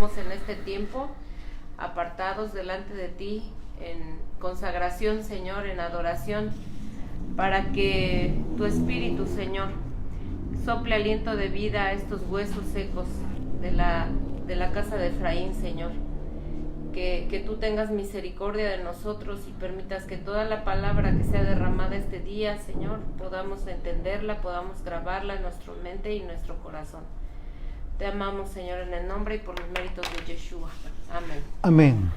En este tiempo, apartados delante de ti, en consagración, Señor, en adoración, para que tu Espíritu, Señor, sople aliento de vida a estos huesos secos de la casa de Efraín, Señor. Que tú tengas misericordia de nosotros y permitas que toda la palabra que sea derramada este día, Señor, podamos entenderla, podamos grabarla en nuestra mente y en nuestro corazón. Te amamos, Señor, en el nombre y por los méritos de Yeshua. Amén. Amén.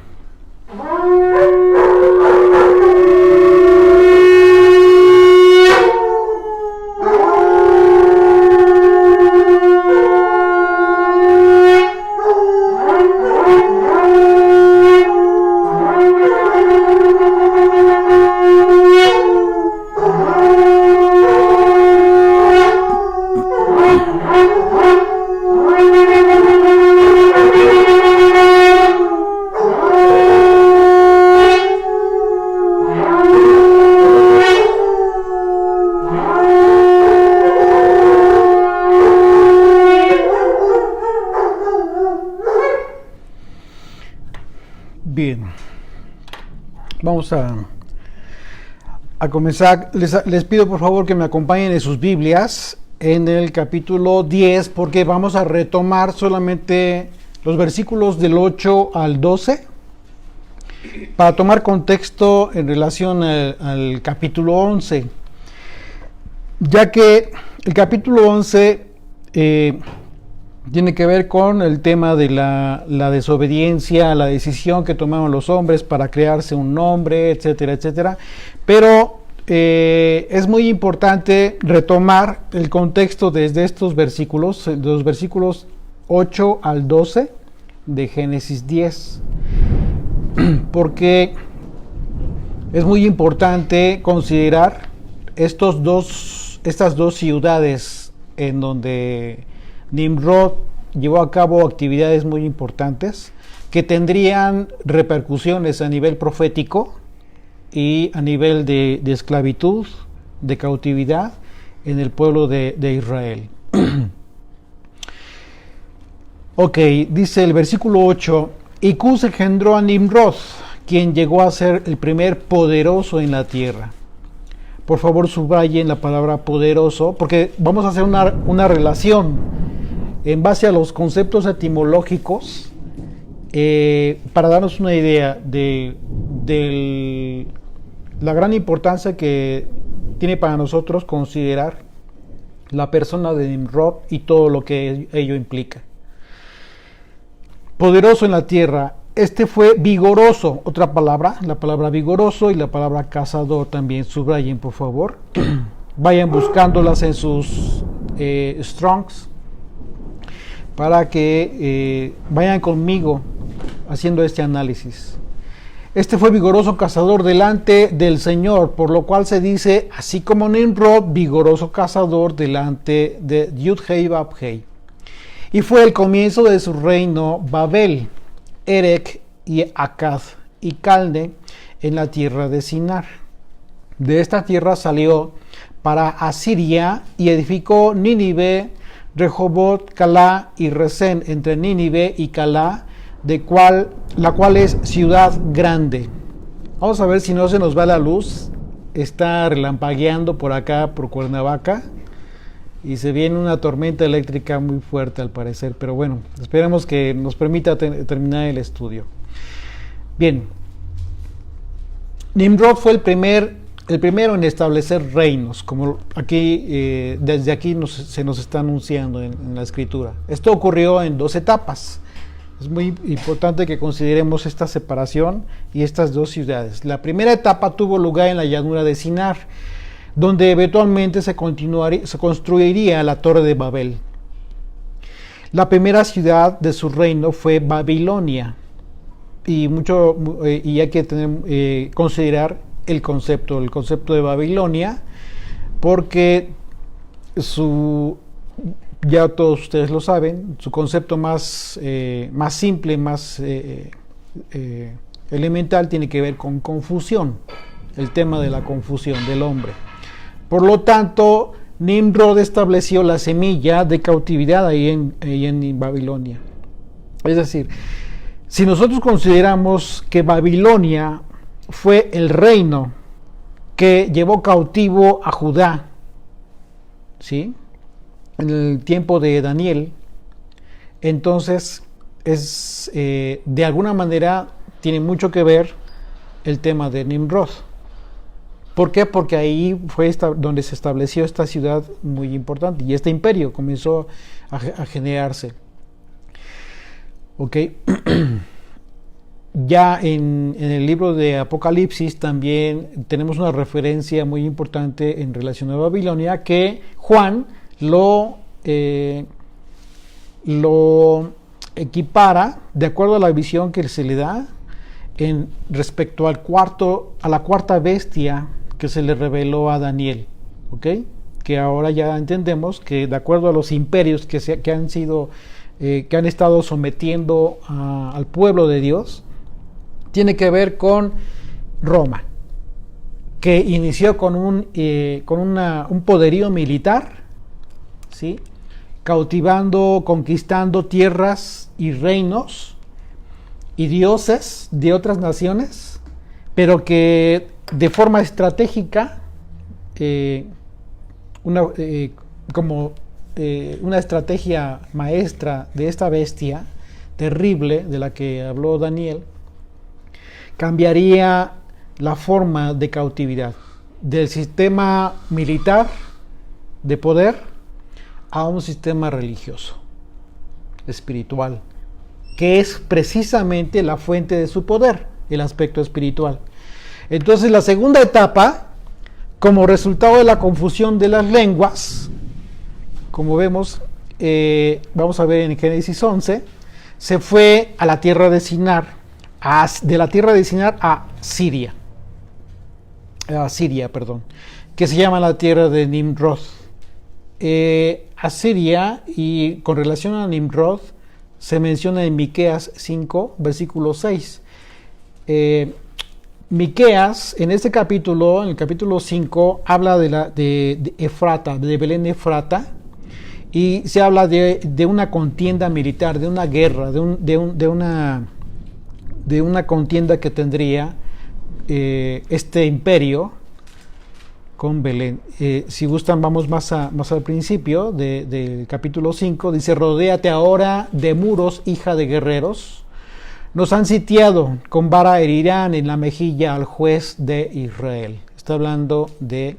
Bien, vamos a comenzar. Les pido por favor que me acompañen en sus Biblias en el capítulo 10, porque vamos a retomar solamente los versículos del 8 al 12 para tomar contexto en relación al capítulo 11, ya que el capítulo 11 tiene que ver con el tema de la desobediencia, la decisión que tomaron los hombres para crearse un nombre, etcétera, etcétera. Pero es muy importante retomar el contexto desde estos versículos, de los versículos 8 al 12 de Génesis 10, porque es muy importante considerar estas dos ciudades en donde Nimrod llevó a cabo actividades muy importantes que tendrían repercusiones a nivel profético y a nivel de esclavitud, de cautividad en el pueblo de Israel. Ok, dice el versículo 8, y Cus engendró a Nimrod, quien llegó a ser el primer poderoso en la tierra. Por favor, subrayen la palabra poderoso, porque vamos a hacer una relación en base a los conceptos etimológicos, para darnos una idea de la gran importancia que tiene para nosotros considerar la persona de Nimrod y todo lo que ello implica. Poderoso en la tierra. Este fue vigoroso, otra palabra, la palabra vigoroso y la palabra cazador también, subrayen por favor. Vayan buscándolas en sus Strongs para que vayan conmigo haciendo este análisis. Este fue vigoroso cazador delante del Señor, por lo cual se dice, así como Nimrod, vigoroso cazador delante de Yud-Hei Vab-Hei. Y fue el comienzo de su reino Babel, Erech y Akkad y Calne en la tierra de Sinar. De esta tierra salió para Asiria y edificó Nínive, Rehobot, Calá y Resén entre Nínive y Calá, la cual es ciudad grande. Vamos a ver si no se nos va la luz. Está relampagueando por acá, por Cuernavaca, y se viene una tormenta eléctrica muy fuerte al parecer, pero bueno, esperemos que nos permita terminar el estudio. Bien, Nimrod fue el primero en establecer reinos, como aquí, desde aquí se nos está anunciando en la escritura. Esto ocurrió en 2 etapas. Es muy importante que consideremos esta separación y estas dos ciudades. La primera etapa tuvo lugar en la llanura de Sinar, donde eventualmente se construiría la Torre de Babel. La primera ciudad de su reino fue Babilonia, y hay que considerar el concepto de Babilonia, porque ya todos ustedes lo saben, su concepto más simple, más elemental, tiene que ver con confusión, el tema de la confusión del hombre. Por lo tanto, Nimrod estableció la semilla de cautividad ahí en Babilonia. Es decir, si nosotros consideramos que Babilonia fue el reino que llevó cautivo a Judá, ¿sí?, en el tiempo de Daniel, entonces es de alguna manera tiene mucho que ver el tema de Nimrod. ¿Por qué? Porque ahí fue donde se estableció esta ciudad muy importante y este imperio comenzó a generarse. Ok. Ya en el libro de Apocalipsis también tenemos una referencia muy importante en relación a Babilonia, que Juan lo equipara de acuerdo a la visión que se le da en respecto a la cuarta bestia que se le reveló a Daniel, ¿ok? Que ahora ya entendemos que de acuerdo a los imperios que han estado sometiendo al pueblo de Dios, tiene que ver con Roma, que inició con un poderío militar, ¿sí?, cautivando, conquistando tierras y reinos y dioses de otras naciones, pero que de forma estratégica, una estrategia maestra de esta bestia terrible de la que habló Daniel, cambiaría la forma de cautividad del sistema militar de poder a un sistema religioso, espiritual, que es precisamente la fuente de su poder, el aspecto espiritual. Entonces, la segunda etapa, como resultado de la confusión de las lenguas, como vemos, vamos a ver en Génesis 11, se fue a la tierra de Sinar, de la tierra de Sinar a Siria, que se llama la tierra de Nimrod. Asiria, y con relación a Nimrod, se menciona en Miqueas 5, versículo 6. Miqueas, en este capítulo, en el capítulo 5, habla de Efrata, de Belén Efrata, y se habla de una contienda militar, de una guerra, de una contienda que tendría este imperio con Belén. Si gustan, vamos más al principio del capítulo 5. Dice: rodéate ahora de muros, hija de guerreros. Nos han sitiado, con vara herirán en la mejilla al juez de Israel. Está hablando de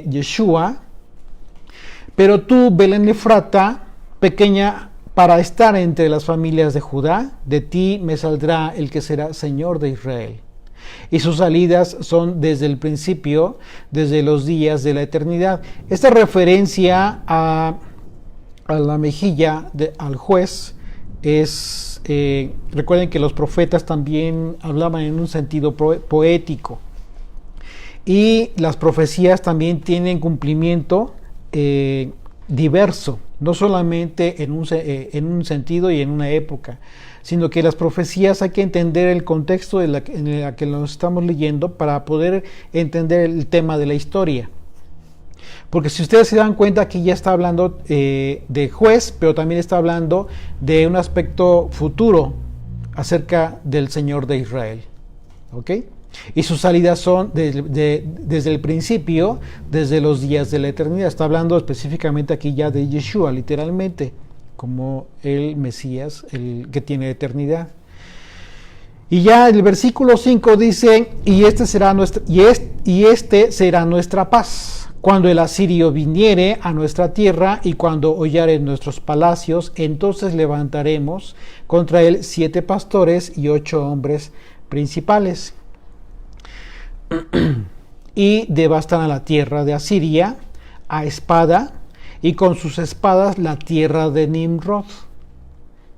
Yeshua. Pero tú, Belén Efrata, pequeña para estar entre las familias de Judá, de ti me saldrá el que será Señor de Israel. Y sus salidas son desde el principio, desde los días de la eternidad. Esta referencia a la mejilla al juez es, recuerden que los profetas también hablaban en un sentido poético, y las profecías también tienen cumplimiento diverso, no solamente en un sentido y en una época, sino que las profecías hay que entender el contexto en el que nos estamos leyendo para poder entender el tema de la historia. Porque si ustedes se dan cuenta, aquí ya está hablando de juez, pero también está hablando de un aspecto futuro acerca del Señor de Israel. ¿Ok? Y sus salidas son desde el principio, desde los días de la eternidad. Está hablando específicamente aquí ya de Yeshua, literalmente, como el Mesías, el que tiene eternidad. Y ya el versículo 5 dice: y este será nuestra paz, cuando el asirio viniere a nuestra tierra y cuando hollare nuestros palacios, entonces levantaremos contra él 7 pastores y 8 hombres principales. Y devastan a la tierra de Asiria a espada, y con sus espadas la tierra de Nimrod,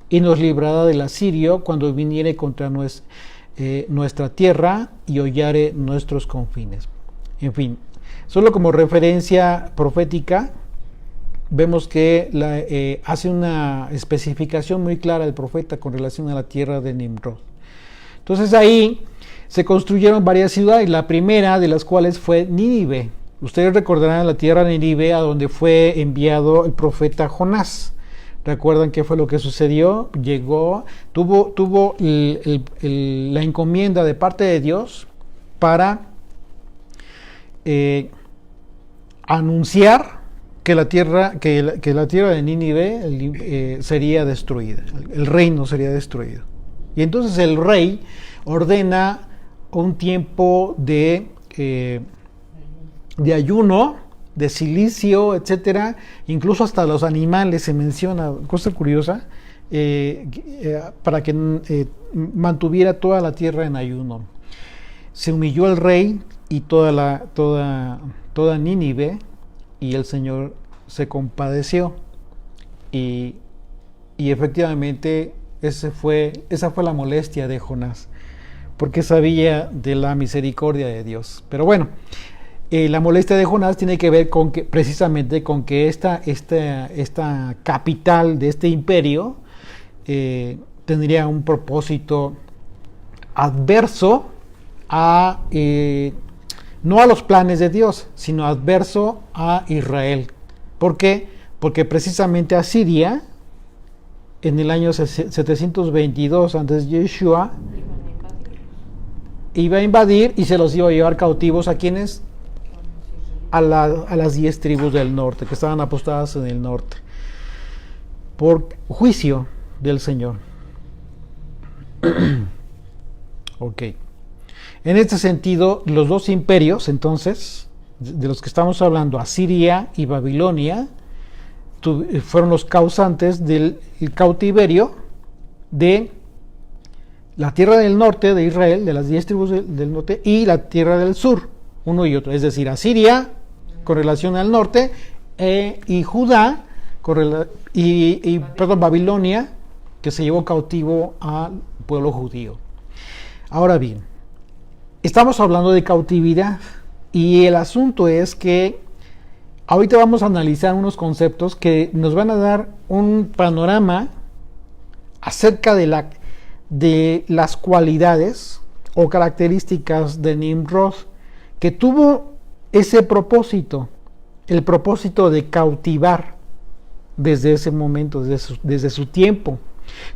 y nos librará del asirio cuando viniere contra nuestra tierra y hollare nuestros confines. En fin, solo como referencia profética, vemos que hace una especificación muy clara el profeta con relación a la tierra de Nimrod. Entonces ahí se construyeron varias ciudades, la primera de las cuales fue Nínive. Ustedes recordarán la tierra de Nínive, a donde fue enviado el profeta Jonás ¿Recuerdan qué fue lo que sucedió? Tuvo la encomienda de parte de Dios para anunciar que la tierra de Nínive sería destruida, el reino sería destruido. Y entonces el rey ordena un tiempo de ayuno, de silicio, etcétera, incluso hasta los animales se menciona, cosa curiosa, para que mantuviera toda la tierra en ayuno. Se humilló el rey y toda Nínive, y el Señor se compadeció, y efectivamente esa fue la molestia de Jonás, porque sabía de la misericordia de Dios. Pero bueno, la molestia de Jonás tiene que ver precisamente con que esta capital de este imperio tendría un propósito adverso no a los planes de Dios, sino adverso a Israel. ¿Por qué? Porque precisamente Asiria, en el año 722 antes de Yeshua, iba a invadir y se los iba a llevar cautivos a quienes, a las 10 tribus del norte, que estaban apostadas en el norte, por juicio del Señor. Ok. En este sentido, los dos imperios, entonces, de los que estamos hablando, Asiria y Babilonia, fueron los causantes del cautiverio de la tierra del norte de Israel, de las 10 tribus del norte, y la tierra del sur, uno y otro, es decir, Asiria con relación al norte, y Judá Babilonia, que se llevó cautivo al pueblo judío. Ahora bien, estamos hablando de cautividad, y el asunto es que ahorita vamos a analizar unos conceptos que nos van a dar un panorama acerca de las cualidades o características de Nimrod, que tuvo ese propósito, el propósito de cautivar desde ese momento, desde su tiempo,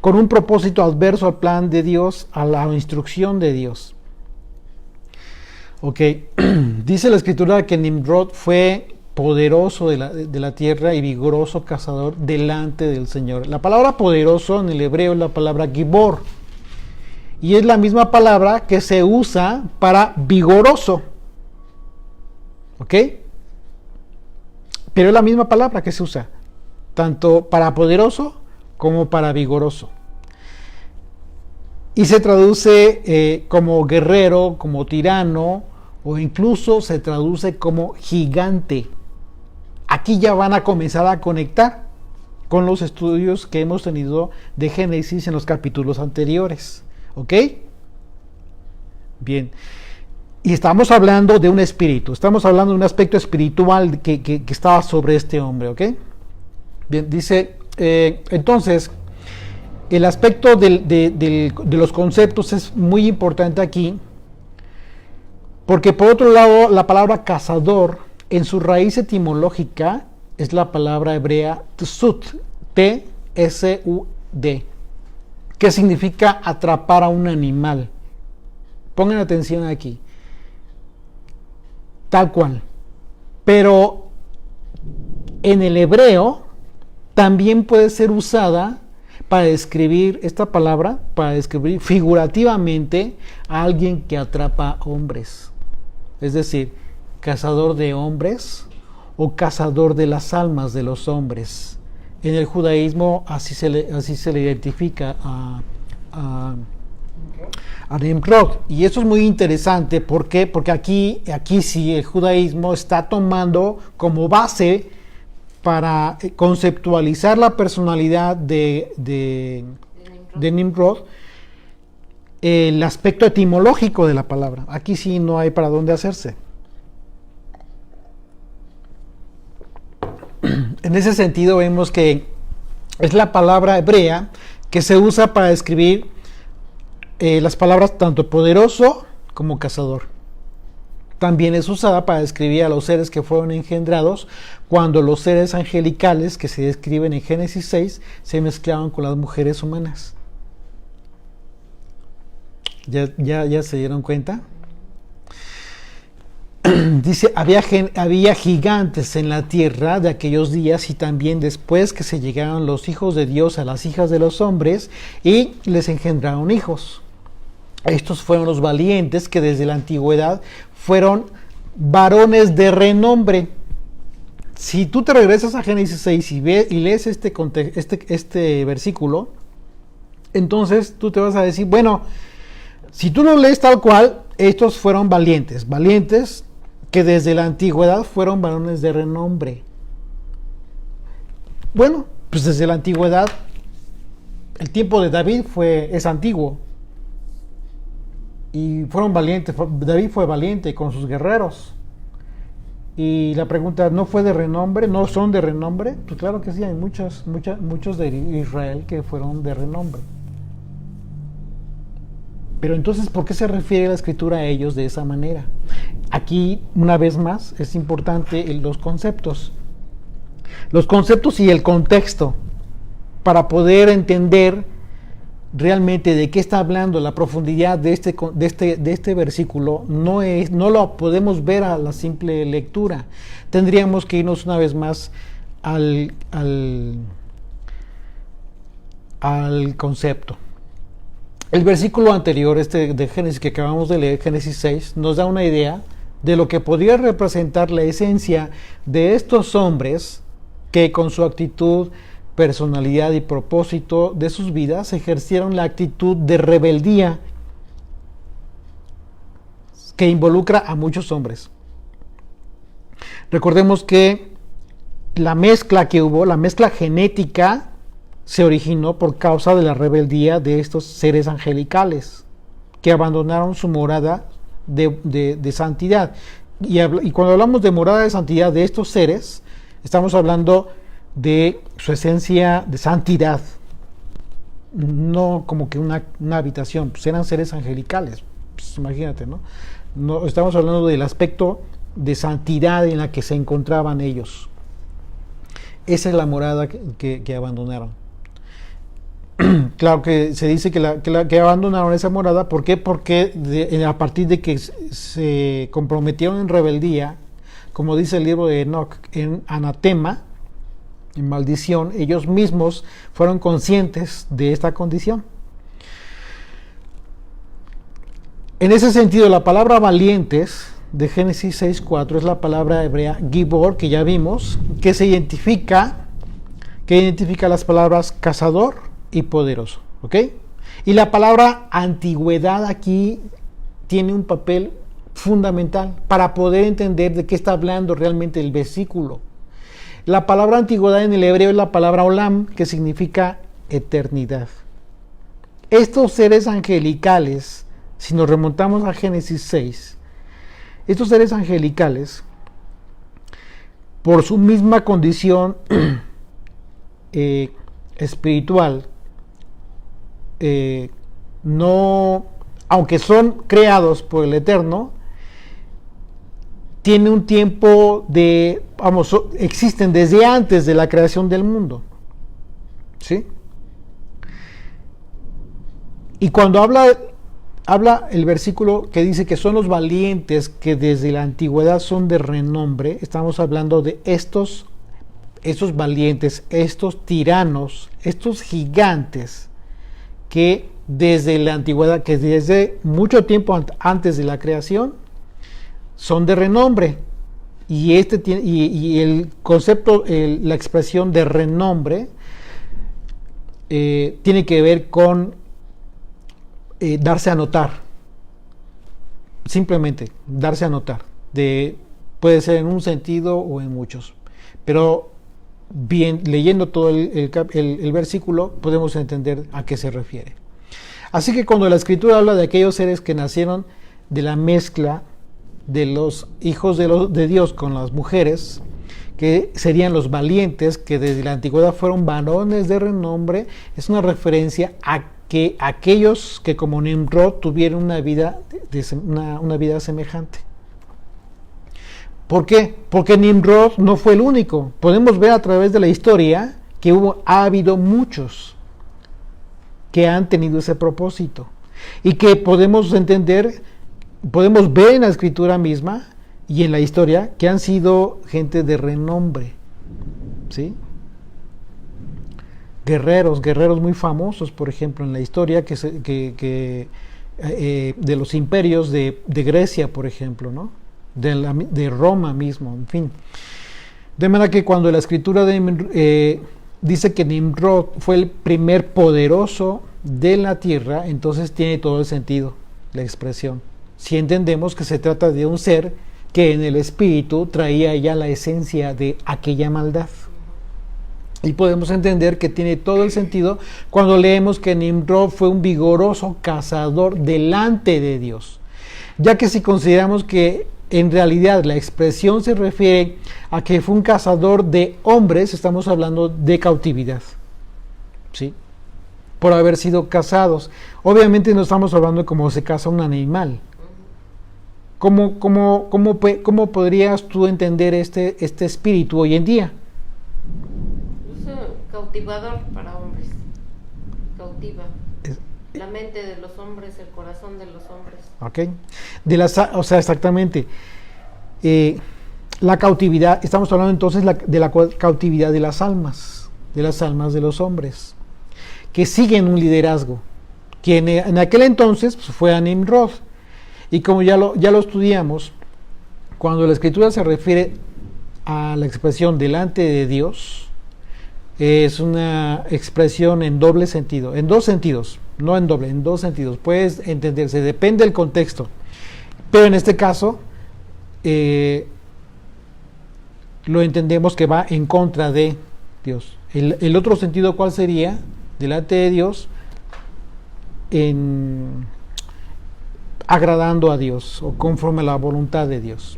con un propósito adverso al plan de Dios, a la instrucción de Dios. Ok, dice la escritura que Nimrod fue poderoso de la tierra y vigoroso cazador delante del Señor. La palabra poderoso en el hebreo es la palabra gibor, y es la misma palabra que se usa para vigoroso. ¿Ok? Pero es la misma palabra que se usa tanto para poderoso como para vigoroso. Y se traduce como guerrero, como tirano, o incluso se traduce como gigante. Aquí ya van a comenzar a conectar con los estudios que hemos tenido de Génesis en los capítulos anteriores. ¿Ok? Bien. Y estamos hablando de un espíritu, estamos hablando de un aspecto espiritual que estaba sobre este hombre, ¿ok? Bien, dice, entonces, el aspecto de los conceptos es muy importante aquí, porque por otro lado, la palabra cazador, en su raíz etimológica, es la palabra hebrea tsud, T-S-U-D, que significa atrapar a un animal. Pongan atención aquí. Tal cual. Pero en el hebreo también puede ser usada para describir esta palabra, para describir figurativamente a alguien que atrapa hombres. Es decir, cazador de hombres o cazador de las almas de los hombres. En el judaísmo así se le identifica a Nimrod. Y eso es muy interesante. ¿Por qué? Porque aquí sí el judaísmo está tomando como base para conceptualizar la personalidad de Nimrod el aspecto etimológico de la palabra. Aquí sí no hay para dónde hacerse. En ese sentido vemos que es la palabra hebrea que se usa para describir las palabras tanto poderoso como cazador. también es usada para describir a los seres que fueron engendrados cuando los seres angelicales que se describen en Génesis 6 se mezclaban con las mujeres humanas. ¿Ya se dieron cuenta? Dice, había gigantes en la tierra de aquellos días y también después que se llegaron los hijos de Dios a las hijas de los hombres y les engendraron hijos. Estos fueron los valientes que desde la antigüedad fueron varones de renombre. Si tú te regresas a Génesis 6 y lees este versículo, entonces tú te vas a decir, bueno, si tú lo lees tal cual, estos fueron valientes que desde la antigüedad fueron varones de renombre. Bueno, pues desde la antigüedad, el tiempo de David es antiguo. Y fueron valientes. David fue valiente con sus guerreros. Y la pregunta, ¿no fue de renombre? ¿No son de renombre? Pues claro que sí, hay muchos de Israel que fueron de renombre. Pero entonces, ¿por qué se refiere la Escritura a ellos de esa manera? Aquí, una vez más, es importante los conceptos. Los conceptos y el contexto para poder entender realmente de qué está hablando. La profundidad de este versículo no lo podemos ver a la simple lectura. Tendríamos que irnos una vez más al concepto. El versículo anterior, de Génesis que acabamos de leer, Génesis 6, nos da una idea de lo que podría representar la esencia de estos hombres que con su actitud, personalidad y propósito de sus vidas ejercieron la actitud de rebeldía que involucra a muchos hombres. Recordemos que la mezcla que hubo, la mezcla genética, se originó por causa de la rebeldía de estos seres angelicales que abandonaron su morada de santidad. Y cuando hablamos de morada de santidad de estos seres, estamos hablando de su esencia de santidad, no como que una habitación, pues eran seres angelicales, pues imagínate, ¿no? Estamos hablando del aspecto de santidad en la que se encontraban ellos. Esa es la morada que abandonaron. Claro que se dice que abandonaron esa morada. ¿Por qué? Porque a partir de que se comprometieron en rebeldía, como dice el libro de Enoch, en anatema, en maldición, ellos mismos fueron conscientes de esta condición. En ese sentido, la palabra valientes de Génesis 6:4 es la palabra hebrea gibor, que ya vimos, que identifica las palabras cazador y poderoso, ¿ok? Y la palabra antigüedad aquí tiene un papel fundamental para poder entender de qué está hablando realmente el versículo. La palabra antigüedad en el hebreo es la palabra olam, que significa eternidad. Estos seres angelicales, si nos remontamos a Génesis 6, estos seres angelicales, por su misma condición espiritual, aunque son creados por el Eterno, tiene un tiempo existen desde antes de la creación del mundo, ¿sí? Y cuando habla el versículo que dice que son los valientes que desde la antigüedad son de renombre, estamos hablando de estos valientes, estos tiranos, estos gigantes que desde la antigüedad, que desde mucho tiempo antes de la creación, son de renombre. Y el concepto, la expresión de renombre, tiene que ver con darse a notar. Simplemente darse a notar. Puede ser en un sentido o en muchos. Pero bien, leyendo todo el versículo, podemos entender a qué se refiere. Así que cuando la Escritura habla de aquellos seres que nacieron de la mezcla de los hijos de Dios con las mujeres, que serían los valientes, que desde la antigüedad fueron varones de renombre, es una referencia a que aquellos que como Nimrod tuvieron una vida semejante. ¿Por qué? Porque Nimrod no fue el único. Podemos ver a través de la historia que ha habido muchos que han tenido ese propósito y que podemos entender, podemos ver en la escritura misma y en la historia que han sido gente de renombre, ¿sí? Guerreros muy famosos, por ejemplo, en la historia de los imperios de Grecia, por ejemplo, ¿no? De Roma mismo, en fin. De manera que cuando la escritura dice que Nimrod fue el primer poderoso de la tierra, entonces tiene todo el sentido la expresión. Si entendemos que se trata de un ser que en el espíritu traía ya la esencia de aquella maldad. Y podemos entender que tiene todo el sentido cuando leemos que Nimrod fue un vigoroso cazador delante de Dios. Ya que si consideramos que en realidad la expresión se refiere a que fue un cazador de hombres, estamos hablando de cautividad, ¿sí? Por haber sido cazados. Obviamente no estamos hablando de cómo se caza un animal. ¿Cómo podrías tú entender este espíritu hoy en día? Cautivador para hombres. Cautiva la mente de los hombres, el corazón de los hombres. Ok. O sea, exactamente. La cautividad, estamos hablando entonces de la cautividad de las almas de los hombres, que siguen un liderazgo, que en aquel entonces pues, fue a Nimrod. Y como ya lo estudiamos, cuando la escritura se refiere a la expresión delante de Dios, es una expresión en doble sentido, en dos sentidos, no en doble, en dos sentidos. Puedes entenderse, depende del contexto. Pero en este caso, lo entendemos que va en contra de Dios. El otro sentido, ¿cuál sería? Delante de Dios, agradando a Dios o conforme a la voluntad de Dios.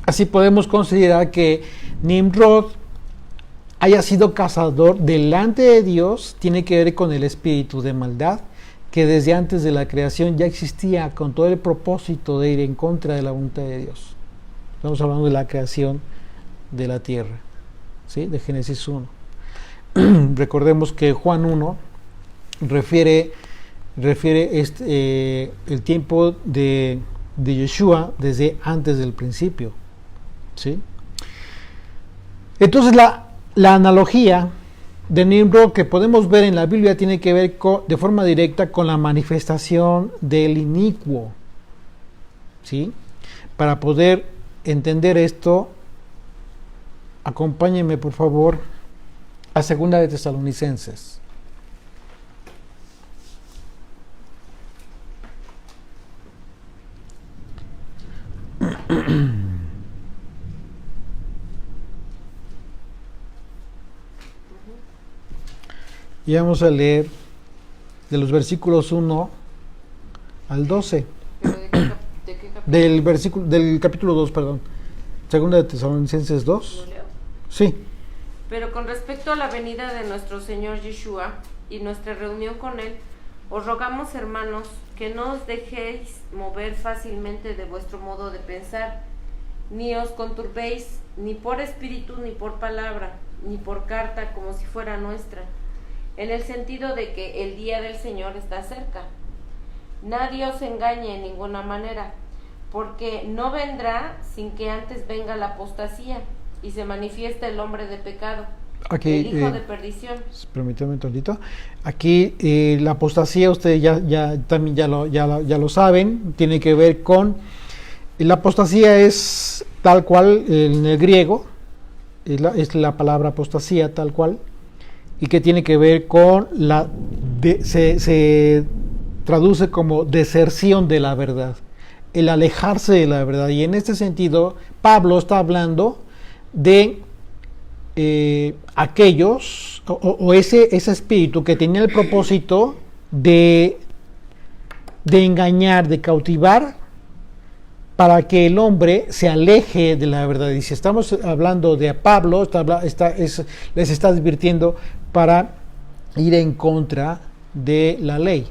Así podemos considerar que Nimrod haya sido cazador delante de Dios, tiene que ver con el espíritu de maldad que desde antes de la creación ya existía con todo el propósito de ir en contra de la voluntad de Dios. Estamos hablando de la creación de la tierra, ¿sí? De Génesis 1. Recordemos que Juan 1 refiere el tiempo de Yeshua desde antes del principio, ¿sí? Entonces la analogía de Nimrod que podemos ver en la Biblia tiene que ver de forma directa con la manifestación del inicuo, ¿sí? Para poder entender esto, acompáñenme por favor a 2 de Tesalonicenses. Y vamos a leer de los versículos 1 al 12. Del capítulo 2, perdón. 2 de Tesalonicenses 2. Sí. Pero con respecto a la venida de nuestro Señor Yeshua y nuestra reunión con Él, os rogamos, hermanos, que no os dejéis mover fácilmente de vuestro modo de pensar, ni os conturbéis, ni por espíritu, ni por palabra, ni por carta, como si fuera nuestra, en el sentido de que el día del Señor está cerca. Nadie os engañe en ninguna manera, porque no vendrá sin que antes venga la apostasía y se manifiesta el hombre de pecado, aquí, el hijo de perdición. Permítame un tantito. Aquí la apostasía, ustedes también ya lo saben, tiene que ver con la apostasía, es tal cual en el griego, es la palabra apostasía tal cual, y que tiene que ver con se traduce como deserción de la verdad, el alejarse de la verdad. Y en este sentido Pablo está hablando de aquellos o ese espíritu que tenía el propósito de engañar, de cautivar, para que el hombre se aleje de la verdad. Y si estamos hablando de Pablo, les está advirtiendo para ir en contra de la ley,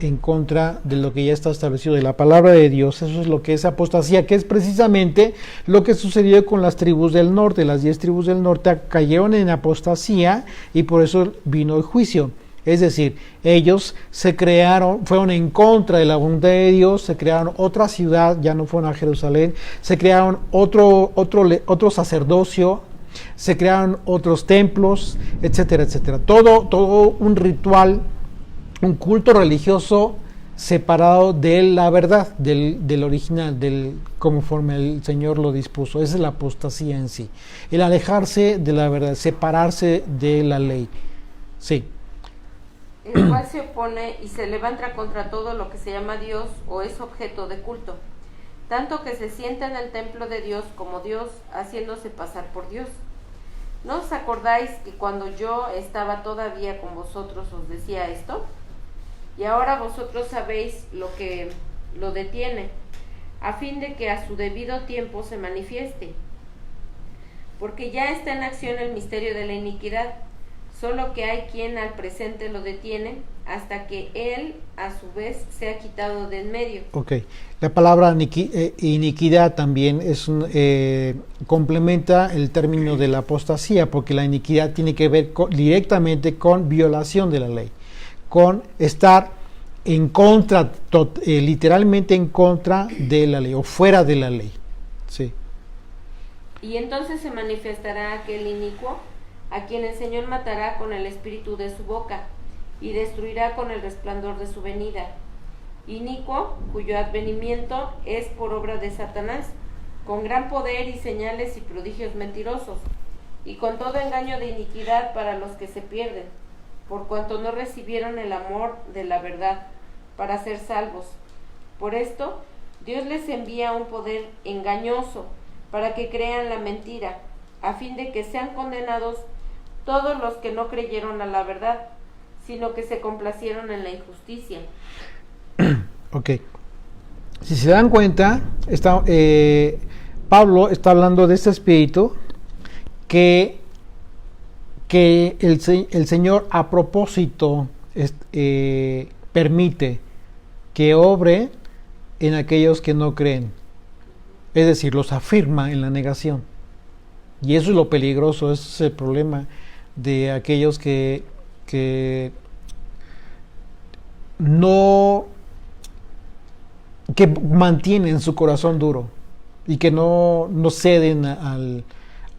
en contra de lo que ya está establecido, de la palabra de Dios. Eso es lo que es apostasía, que es precisamente lo que sucedió con las tribus del norte. Las 10 tribus del norte cayeron en apostasía y por eso vino el juicio. Es decir, ellos se crearon, fueron en contra de la voluntad de Dios, se crearon otra ciudad, ya no fueron a Jerusalén, se crearon otro sacerdocio, se crearon otros templos, etcétera, etcétera. Todo un ritual, un culto religioso separado de la verdad, del original, conforme el Señor lo dispuso. Esa es la apostasía en sí. El alejarse de la verdad, separarse de la ley. Sí. El cual se opone y se levanta contra todo lo que se llama Dios o es objeto de culto, tanto que se sienta en el templo de Dios como Dios, haciéndose pasar por Dios. ¿No os acordáis que cuando yo estaba todavía con vosotros os decía esto? Y ahora vosotros sabéis lo que lo detiene, a fin de que a su debido tiempo se manifieste. Porque ya está en acción el misterio de la iniquidad, solo que hay quien al presente lo detiene hasta que él a su vez se ha quitado de en medio. Ok, la palabra iniquidad también complementa el término de la apostasía, porque la iniquidad tiene que ver directamente con violación de la ley, con estar en contra, literalmente en contra de la ley o fuera de la ley. Sí. Y entonces se manifestará aquel inicuo, a quien el Señor matará con el espíritu de su boca y destruirá con el resplandor de su venida. Inicuo, cuyo advenimiento es por obra de Satanás, con gran poder y señales y prodigios mentirosos, y con todo engaño de iniquidad para los que se pierden, por cuanto no recibieron el amor de la verdad para ser salvos. Por esto, Dios les envía un poder engañoso para que crean la mentira, a fin de que sean condenados todos los que no creyeron a la verdad, sino que se complacieron en la injusticia. Ok. Si se dan cuenta, Pablo está hablando de este espíritu que el Señor a propósito permite que obre en aquellos que no creen. Es decir, los afirma en la negación. Y eso es lo peligroso, ese es el problema de aquellos que mantienen su corazón duro y que no ceden a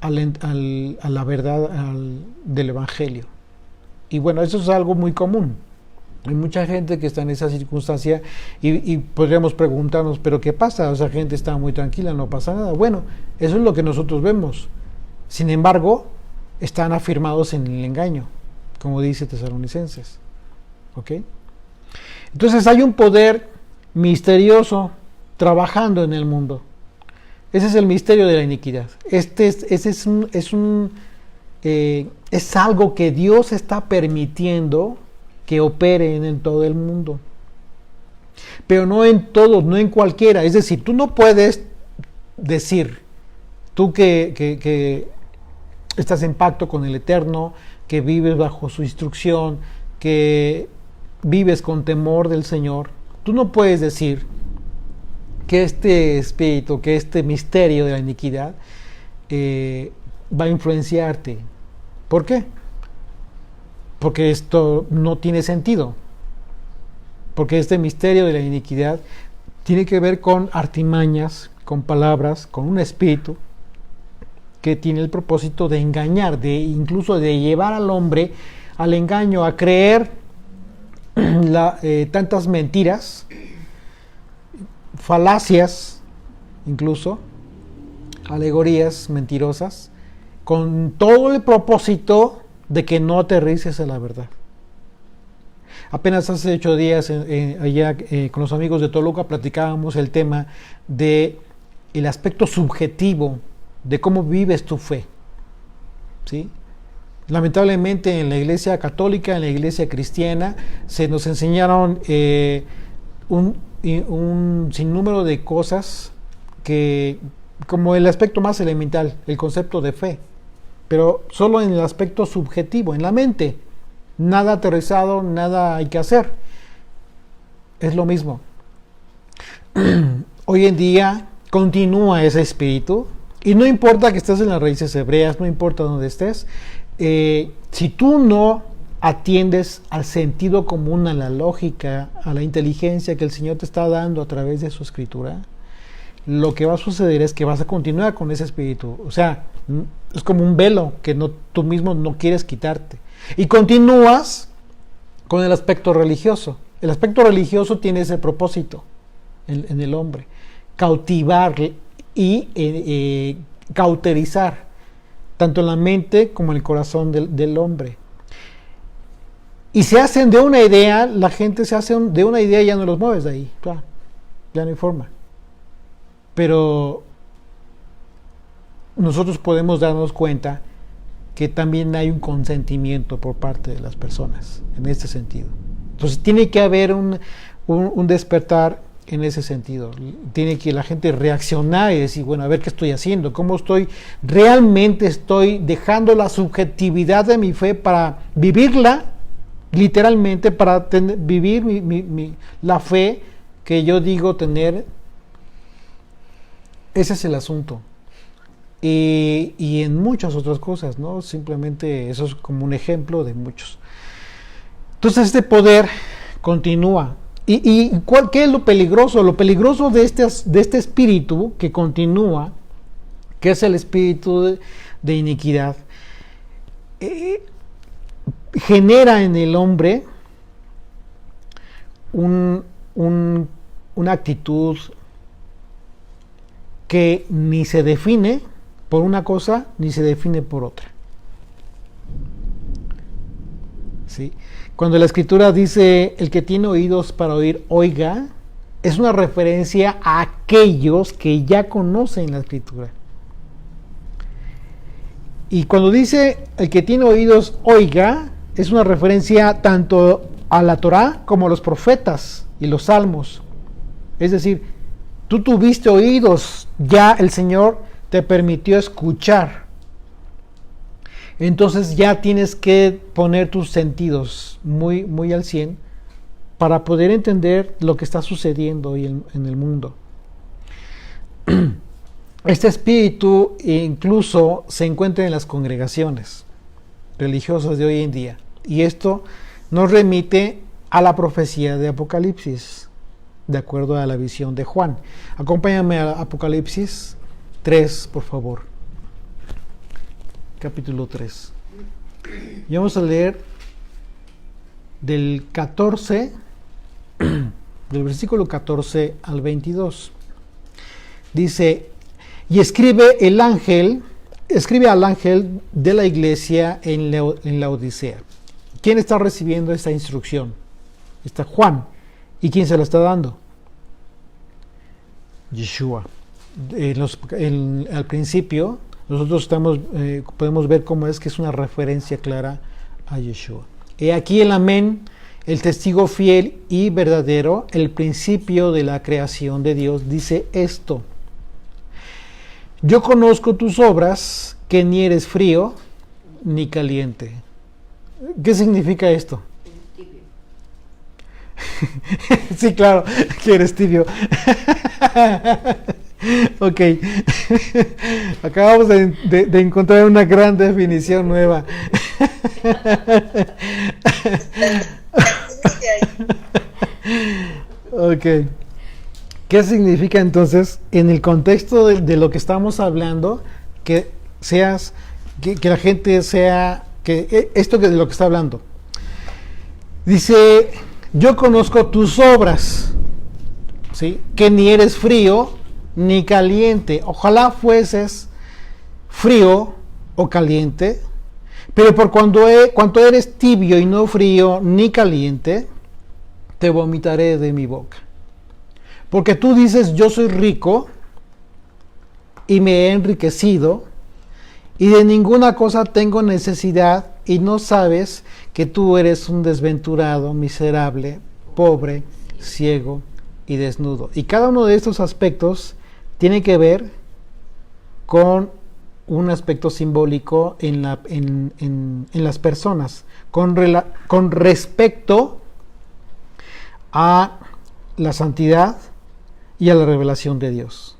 la verdad del Evangelio. Y bueno, eso es algo muy común. Hay mucha gente que está en esa circunstancia y podríamos preguntarnos, ¿pero qué pasa? Esa gente está muy tranquila, no pasa nada. Bueno, eso es lo que nosotros vemos. Sin embargo, están afirmados en el engaño, como dice Tesalonicenses. ¿Ok? Entonces hay un poder misterioso trabajando en el mundo. Ese es el misterio de la iniquidad. Es algo que Dios está permitiendo que opere en todo el mundo. Pero no en todos, no en cualquiera. Es decir, tú no puedes decir, tú que estás en pacto con el Eterno, que vives bajo su instrucción, que vives con temor del Señor, tú no puedes decir que este espíritu, que este misterio de la iniquidad va a influenciarte. ¿Por qué? Porque esto no tiene sentido. Porque este misterio de la iniquidad tiene que ver con artimañas, con palabras, con un espíritu que tiene el propósito de engañar, incluso de llevar al hombre al engaño, a creer tantas mentiras, falacias, incluso alegorías mentirosas, con todo el propósito de que no aterrices a la verdad. Apenas hace 8 días allá con los amigos de Toluca platicábamos el tema de el aspecto subjetivo de cómo vives tu fe, ¿sí? Lamentablemente en la iglesia católica, en la iglesia cristiana, se nos enseñaron un sinnúmero de cosas que, como el aspecto más elemental, el concepto de fe, pero solo en el aspecto subjetivo, en la mente, nada aterrizado, nada hay que hacer. es lo mismo. Hoy en día continúa ese espíritu, y no importa que estés en las raíces hebreas, no importa dónde estés, si tú no atiendes al sentido común, a la lógica, a la inteligencia que el Señor te está dando a través de su escritura, lo que va a suceder es que vas a continuar con ese espíritu. O sea, es como un velo que tú mismo no quieres quitarte. Y continúas con el aspecto religioso. El aspecto religioso tiene ese propósito en el hombre: cautivar y cauterizar tanto en la mente como en el corazón del hombre. Y se hacen de una idea, la gente se hace de una idea y ya no los mueves de ahí, ya no hay forma. Pero nosotros podemos darnos cuenta que también hay un consentimiento por parte de las personas en este sentido. Entonces tiene que haber un despertar en ese sentido. Tiene que la gente reaccionar y decir, bueno, a ver qué estoy haciendo, cómo realmente estoy dejando la subjetividad de mi fe para vivirla, literalmente, para vivir la fe que yo digo tener. Ese es el asunto. Y en muchas otras cosas, ¿no? Simplemente eso es como un ejemplo de muchos. Entonces este poder continúa. ¿Y qué es lo peligroso? Lo peligroso de este espíritu que continúa, que es el espíritu de iniquidad, genera en el hombre una actitud que ni se define por una cosa ni se define por otra. ¿Sí? Cuando la Escritura dice el que tiene oídos para oír, oiga, es una referencia a aquellos que ya conocen la Escritura. Y cuando dice el que tiene oídos, oiga, es una referencia tanto a la Torá como a los profetas y los salmos. Es decir, tú tuviste oídos, ya el Señor te permitió escuchar. Entonces ya tienes que poner tus sentidos muy, muy al 100 para poder entender lo que está sucediendo hoy en el mundo. Este espíritu incluso se encuentra en las congregaciones religiosas de hoy en día. Y esto nos remite a la profecía de Apocalipsis, de acuerdo a la visión de Juan. Acompáñame a Apocalipsis 3, por favor. Capítulo 3. Y vamos a leer del 14, del versículo 14 al 22. Dice, y escribe al ángel de la iglesia en la Odisea. ¿Quién está recibiendo esta instrucción? Está Juan. ¿Y quién se la está dando? Yeshua. Al principio, nosotros podemos ver cómo es que es una referencia clara a Yeshua. He aquí el amén, el testigo fiel y verdadero, el principio de la creación de Dios, dice esto: yo conozco tus obras, que ni eres frío ni caliente. ¿Qué significa esto? Sí, claro, que eres tibio. Ok. Acabamos de encontrar una gran definición nueva. Ok. ¿Qué significa entonces, en el contexto de lo que estamos hablando, que la gente sea, esto de lo que está hablando? Dice, yo conozco tus obras, ¿sí? Que ni eres frío ni caliente. Ojalá fueses frío o caliente, pero por cuanto eres tibio y no frío ni caliente, te vomitaré de mi boca. Porque tú dices, yo soy rico y me he enriquecido y de ninguna cosa tengo necesidad, y no sabes que tú eres un desventurado, miserable, pobre, ciego y desnudo. Y cada uno de estos aspectos tiene que ver con un aspecto simbólico en las personas, con respecto a la santidad y a la revelación de Dios.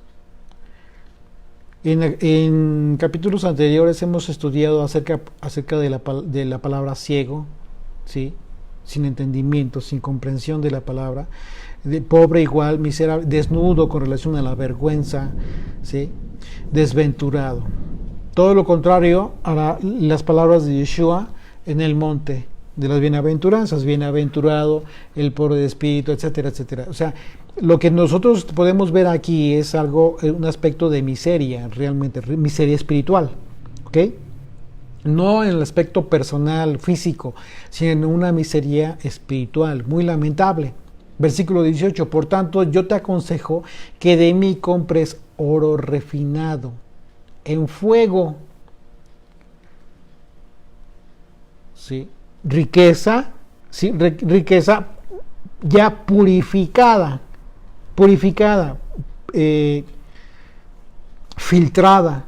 En capítulos anteriores hemos estudiado acerca de la palabra ciego, ¿sí? Sin entendimiento, sin comprensión de la palabra, de pobre igual, miserable, desnudo con relación a la vergüenza, ¿sí? Desventurado. Todo lo contrario a las palabras de Yeshua en el monte de las bienaventuranzas, bienaventurado, el pobre de espíritu, etcétera, etcétera. O sea, lo que nosotros podemos ver aquí es un aspecto de miseria, realmente, miseria espiritual, ¿ok? No en el aspecto personal, físico, sino en una miseria espiritual, muy lamentable. Versículo 18, por tanto, yo te aconsejo que de mí compres oro refinado, en fuego, ¿sí? Riqueza, ¿sí? Riqueza ya purificada, filtrada,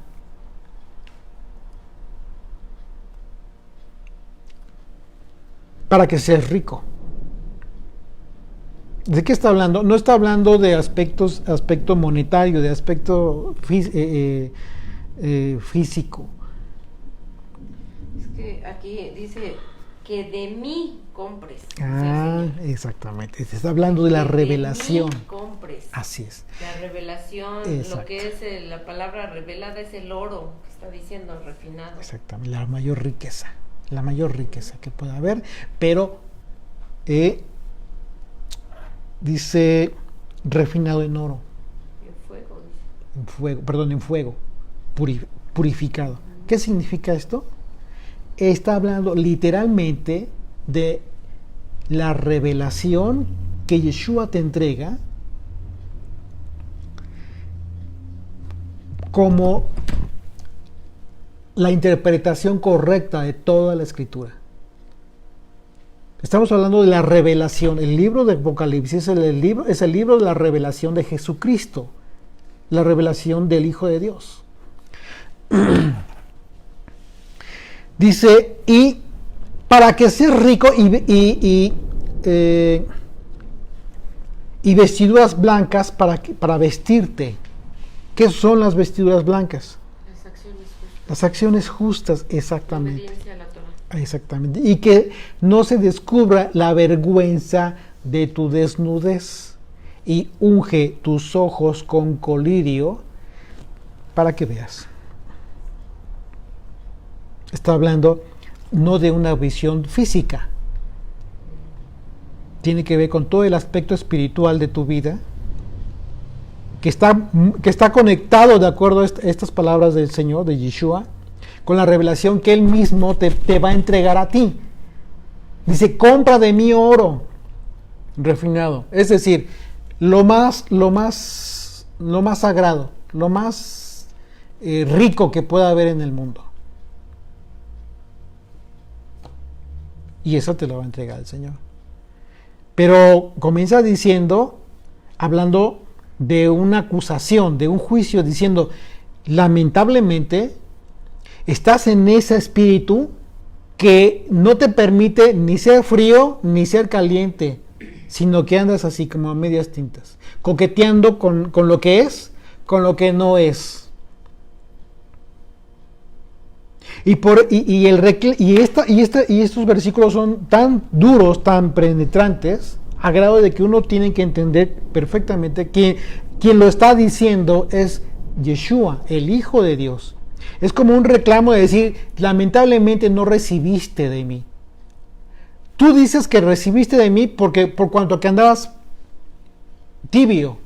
para que seas rico. ¿De qué está hablando? No está hablando de aspecto monetario, de aspecto físico. Es que aquí dice que de mí compres. Exactamente. Se está hablando de la revelación. De mí compres. Así es. La revelación, exacto. Lo que es la palabra revelada es el oro, que está diciendo refinado. Exactamente, la mayor riqueza que pueda haber, pero dice refinado en oro. En fuego, purificado. ¿Qué significa esto? Está hablando literalmente de la revelación que Yeshua te entrega como la interpretación correcta de toda la Escritura. Estamos hablando de la revelación. El libro de Apocalipsis es el libro de la revelación de Jesucristo, la revelación del Hijo de Dios. Dice, y para que seas rico y vestiduras blancas para vestirte. ¿Qué son las vestiduras blancas? Las acciones justas, exactamente. Obediencia a la Torah. Exactamente. Y que no se descubra la vergüenza de tu desnudez. Y unge tus ojos con colirio para que veas. Está hablando no de una visión física. Tiene que ver con todo el aspecto espiritual de tu vida, que está conectado, de acuerdo a estas palabras del Señor, de Yeshua, con la revelación que Él mismo te va a entregar a ti. Dice, compra de mí oro refinado. Es decir, lo más sagrado, lo más rico que pueda haber en el mundo. Y eso te lo va a entregar el Señor. Pero comienza diciendo, hablando de una acusación, de un juicio, diciendo, lamentablemente, estás en ese espíritu que no te permite ni ser frío ni ser caliente, sino que andas así como a medias tintas, coqueteando con lo que es, con lo que no es. Y estos versículos son tan duros, tan penetrantes, a grado de que uno tiene que entender perfectamente que quien lo está diciendo es Yeshua, el Hijo de Dios. Es como un reclamo de decir, lamentablemente no recibiste de mí. Tú dices que recibiste de mí por cuanto que andabas tibio,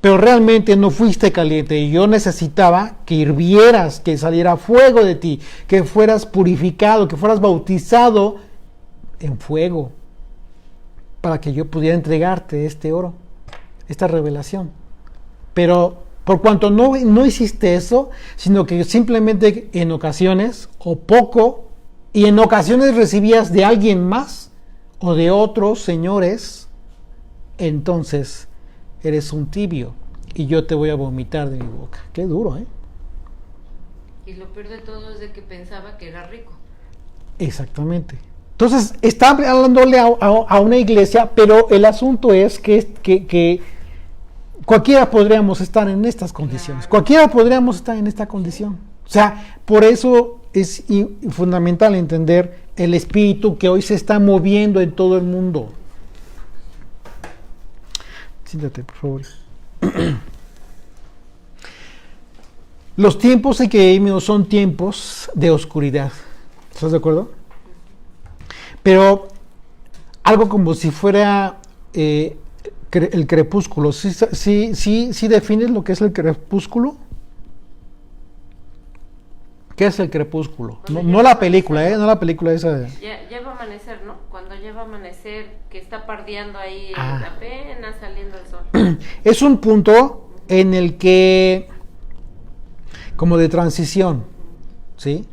pero realmente no fuiste caliente, y yo necesitaba que hirvieras, que saliera fuego de ti, que fueras purificado, que fueras bautizado en fuego, para que yo pudiera entregarte este oro, esta revelación. Pero por cuanto no hiciste eso, sino que simplemente en ocasiones, o poco, y en ocasiones recibías de alguien más, o de otros señores, entonces eres un tibio, y yo te voy a vomitar de mi boca. Qué duro, ¿eh? Y lo peor de todo es de que pensaba que era rico. Exactamente. Entonces, está hablándole a una iglesia, pero el asunto es que cualquiera podríamos estar en estas condiciones. Cualquiera podríamos estar en esta condición. O sea, por eso es fundamental entender el espíritu que hoy se está moviendo en todo el mundo. Siéntate, por favor. Los tiempos en que vivimos son tiempos de oscuridad. ¿Estás de acuerdo? Pero algo como si fuera el crepúsculo. ¿Sí defines lo que es el crepúsculo? ¿Qué es el crepúsculo? No la película, no la película esa. Ya va a amanecer, ¿no? Cuando ya va a amanecer, que está pardeando ahí, apenas saliendo el sol. Es un punto en el que, como de transición, ¿sí?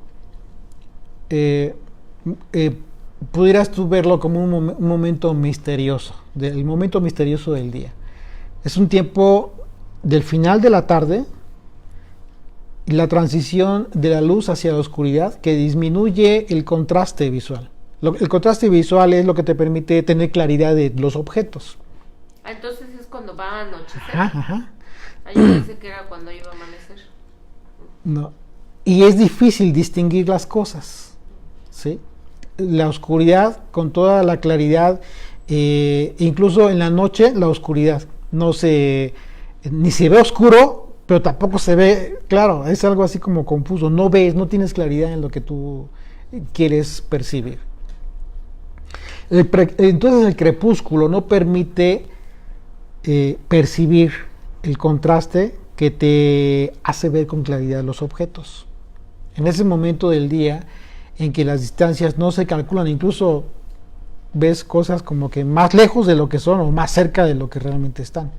Pudieras tú verlo como un momento misterioso, el momento misterioso del día. Es un tiempo del final de la tarde, y la transición de la luz hacia la oscuridad que disminuye el contraste visual. El contraste visual es lo que te permite tener claridad de los objetos. Entonces es cuando va a anochecer. Ajá. Yo pensé que era cuando iba a amanecer. No. Y es difícil distinguir las cosas, ¿sí? La oscuridad con toda la claridad, incluso en la noche la oscuridad ni se ve oscuro, pero tampoco se ve claro. Es algo así como confuso, no tienes claridad en lo que tú quieres percibir. Entonces el crepúsculo no permite percibir el contraste que te hace ver con claridad los objetos. En ese momento del día en que las distancias no se calculan, incluso ves cosas como que más lejos de lo que son o más cerca de lo que realmente están.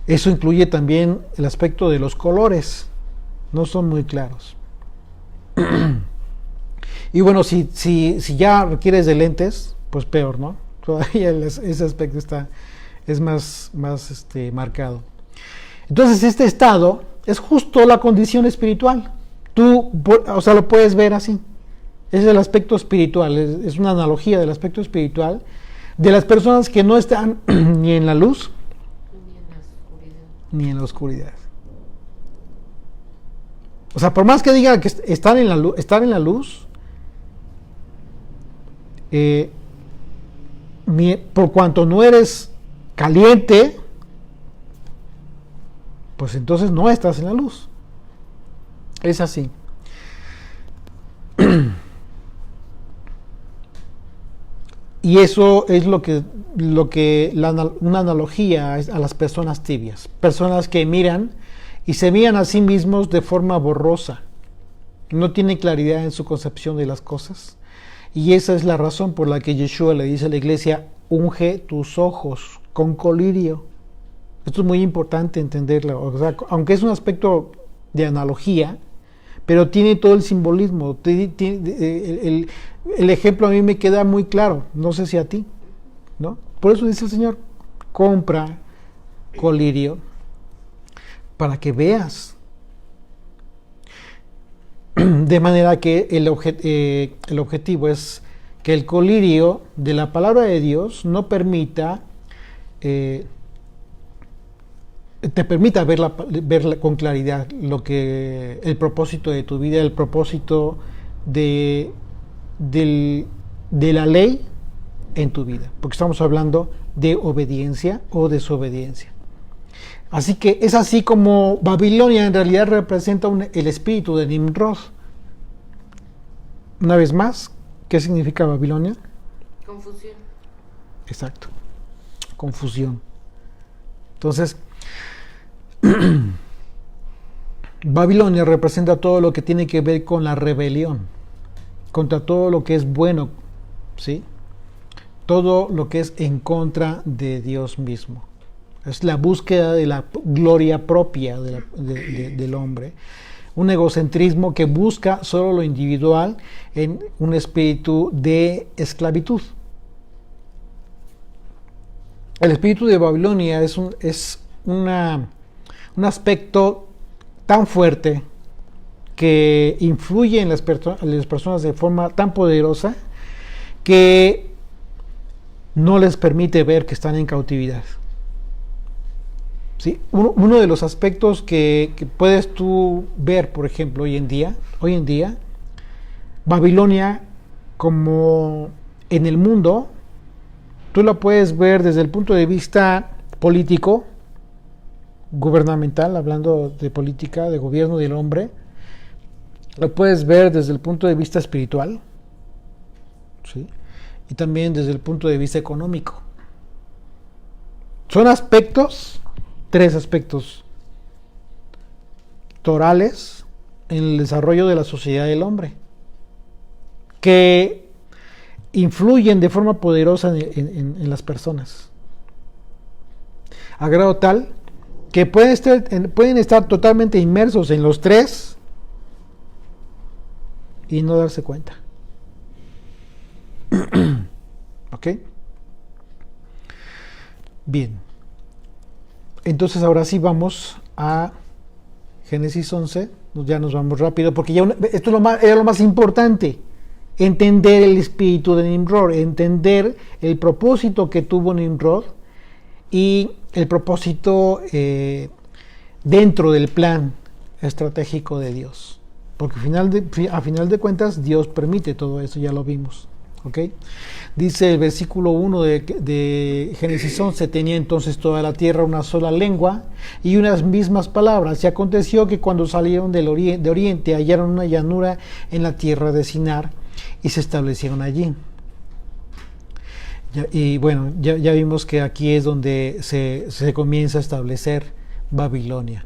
Eso incluye también el aspecto de los colores, no son muy claros. Y bueno, si ya requieres de lentes, pues peor, ¿no? Todavía ese aspecto es más marcado. Entonces este estado es justo la condición espiritual. Tú, lo puedes ver así. Es el aspecto espiritual, es una analogía del aspecto espiritual de las personas que no están ni en la luz ni en la oscuridad. O sea, por más que diga que estar en la luz, por cuanto no eres caliente, pues entonces no estás en la luz. Es así. Y eso es una analogía a las personas tibias, personas que miran y se miran a sí mismos de forma borrosa, no tienen claridad en su concepción de las cosas, y esa es la razón por la que Yeshua le dice a la iglesia: unge tus ojos con colirio. Esto es muy importante entenderlo, o sea, aunque es un aspecto de analogía, pero tiene todo el simbolismo. El ejemplo a mí me queda muy claro, no sé si a ti, ¿no? Por eso dice el Señor: compra colirio para que veas. De manera que el objetivo es que el colirio de la palabra de Dios no permita te permita ver con claridad el propósito de tu vida, el propósito de la ley en tu vida, porque estamos hablando de obediencia o desobediencia. Así que es así como Babilonia en realidad representa el espíritu de Nimrod. Una vez más, ¿qué significa Babilonia? Confusión. Exacto, confusión. Entonces, Babilonia representa todo lo que tiene que ver con la rebelión, contra todo lo que es bueno, ¿sí? Todo lo que es en contra de Dios mismo. Es la búsqueda de la gloria propia del hombre. Un egocentrismo que busca solo lo individual en un espíritu de esclavitud. El espíritu de Babilonia es un aspecto tan fuerte que influye en las personas de forma tan poderosa que no les permite ver que están en cautividad. ¿Sí? Uno de los aspectos que puedes tú ver, por ejemplo, hoy en día, Babilonia, como en el mundo, tú la puedes ver desde el punto de vista político, gubernamental, hablando de política, de gobierno del hombre. Lo puedes ver desde el punto de vista espiritual, ¿sí? Y también desde el punto de vista económico. Son aspectos, 3 aspectos torales en el desarrollo de la sociedad del hombre, que influyen de forma poderosa en las personas, a grado tal que pueden estar totalmente inmersos en los 3 y no darse cuenta. ¿Ok? Bien. Entonces ahora sí vamos a Génesis 11. Ya nos vamos rápido porque ya esto era lo más importante. Entender el espíritu de Nimrod, entender el propósito que tuvo Nimrod y el propósito dentro del plan estratégico de Dios. Porque a final de cuentas Dios permite todo eso, ya lo vimos. ¿Okay? Dice el versículo 1 de Génesis 11: tenía entonces toda la tierra una sola lengua y unas mismas palabras. Y aconteció que cuando salieron de oriente hallaron una llanura en la tierra de Sinar y se establecieron allí. Y bueno, ya vimos que aquí es donde se comienza a establecer Babilonia.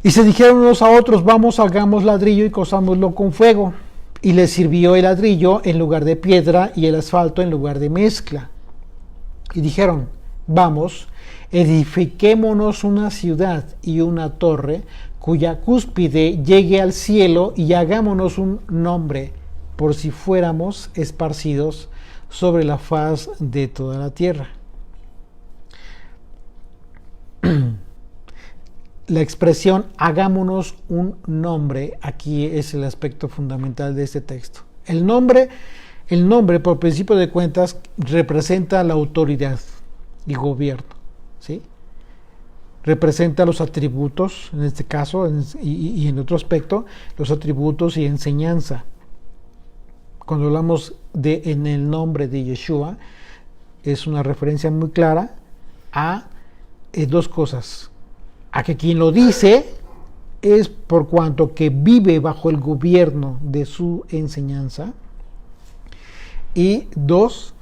Y se dijeron unos a otros: vamos, hagamos ladrillo y cosámoslo con fuego. Y les sirvió el ladrillo en lugar de piedra y el asfalto en lugar de mezcla. Y dijeron: vamos, edifiquémonos una ciudad y una torre cuya cúspide llegue al cielo y hagámonos un nombre, por si fuéramos esparcidos sobre la faz de toda la tierra. La expresión hagámonos un nombre aquí es el aspecto fundamental de este texto. El nombre, por principio de cuentas, representa la autoridad y gobierno, ¿sí? Representa los atributos, en este caso, y en otro aspecto, los atributos y enseñanza. Cuando hablamos en el nombre de Yeshua, es una referencia muy clara a 2 cosas. A que quien lo dice es por cuanto que vive bajo el gobierno de su enseñanza. Y 2,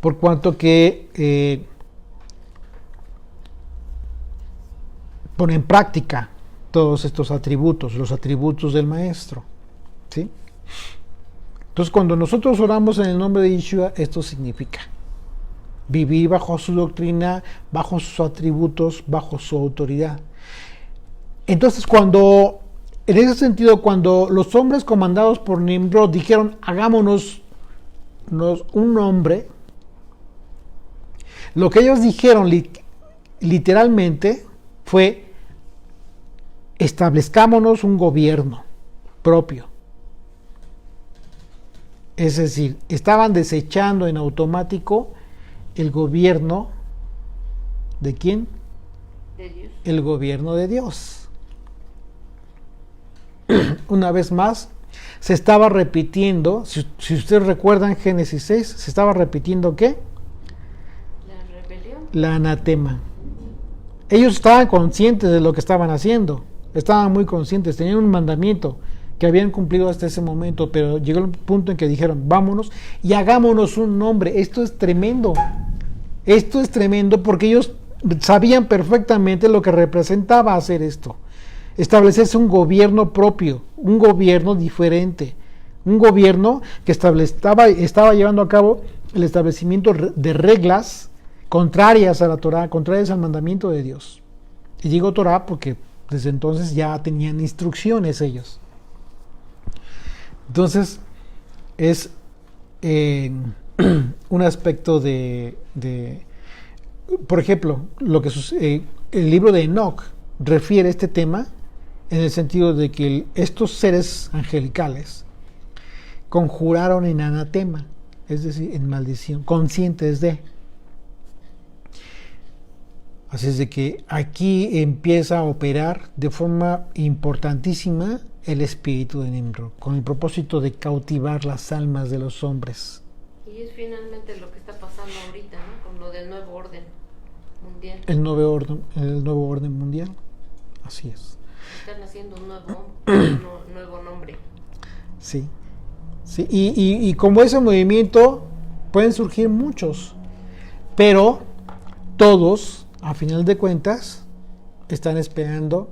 por cuanto que pone en práctica todos estos atributos, los atributos del maestro. ¿Sí? Entonces, cuando nosotros oramos en el nombre de Yeshua, esto significa vivir bajo su doctrina, bajo sus atributos, bajo su autoridad. Entonces, en ese sentido, cuando los hombres comandados por Nimrod dijeron: hagámonos un nombre, lo que ellos dijeron literalmente fue: establezcámonos un gobierno propio. Es decir, estaban desechando en automático el gobierno ¿de quién? De Dios. El gobierno de Dios. Una vez más, se estaba repitiendo, si ustedes recuerdan Génesis 6, se estaba repitiendo ¿qué? La rebelión. La anatema. Ellos estaban conscientes de lo que estaban haciendo, estaban muy conscientes, tenían un mandamiento que habían cumplido hasta ese momento, pero llegó el punto en que dijeron: vámonos y hagámonos un nombre. Esto es tremendo porque ellos sabían perfectamente lo que representaba hacer esto, establecerse un gobierno propio, un gobierno diferente, un gobierno que estaba llevando a cabo el establecimiento de reglas contrarias a la Torá, contrarias al mandamiento de Dios. Y digo Torá porque desde entonces ya tenían instrucciones ellos. Entonces es un aspecto de por ejemplo, el libro de Enoch refiere este tema en el sentido de que estos seres angelicales conjuraron en anatema, es decir, en maldición, conscientes de. Así es de que aquí empieza a operar de forma importantísima el espíritu de Nimrod, con el propósito de cautivar las almas de los hombres. Y es finalmente lo que está pasando ahorita, ¿no? Con lo del nuevo orden mundial. El nuevo orden mundial, así es. Están haciendo un nuevo nombre. Sí, sí. Y como ese movimiento pueden surgir muchos, pero todos, a final de cuentas, están esperando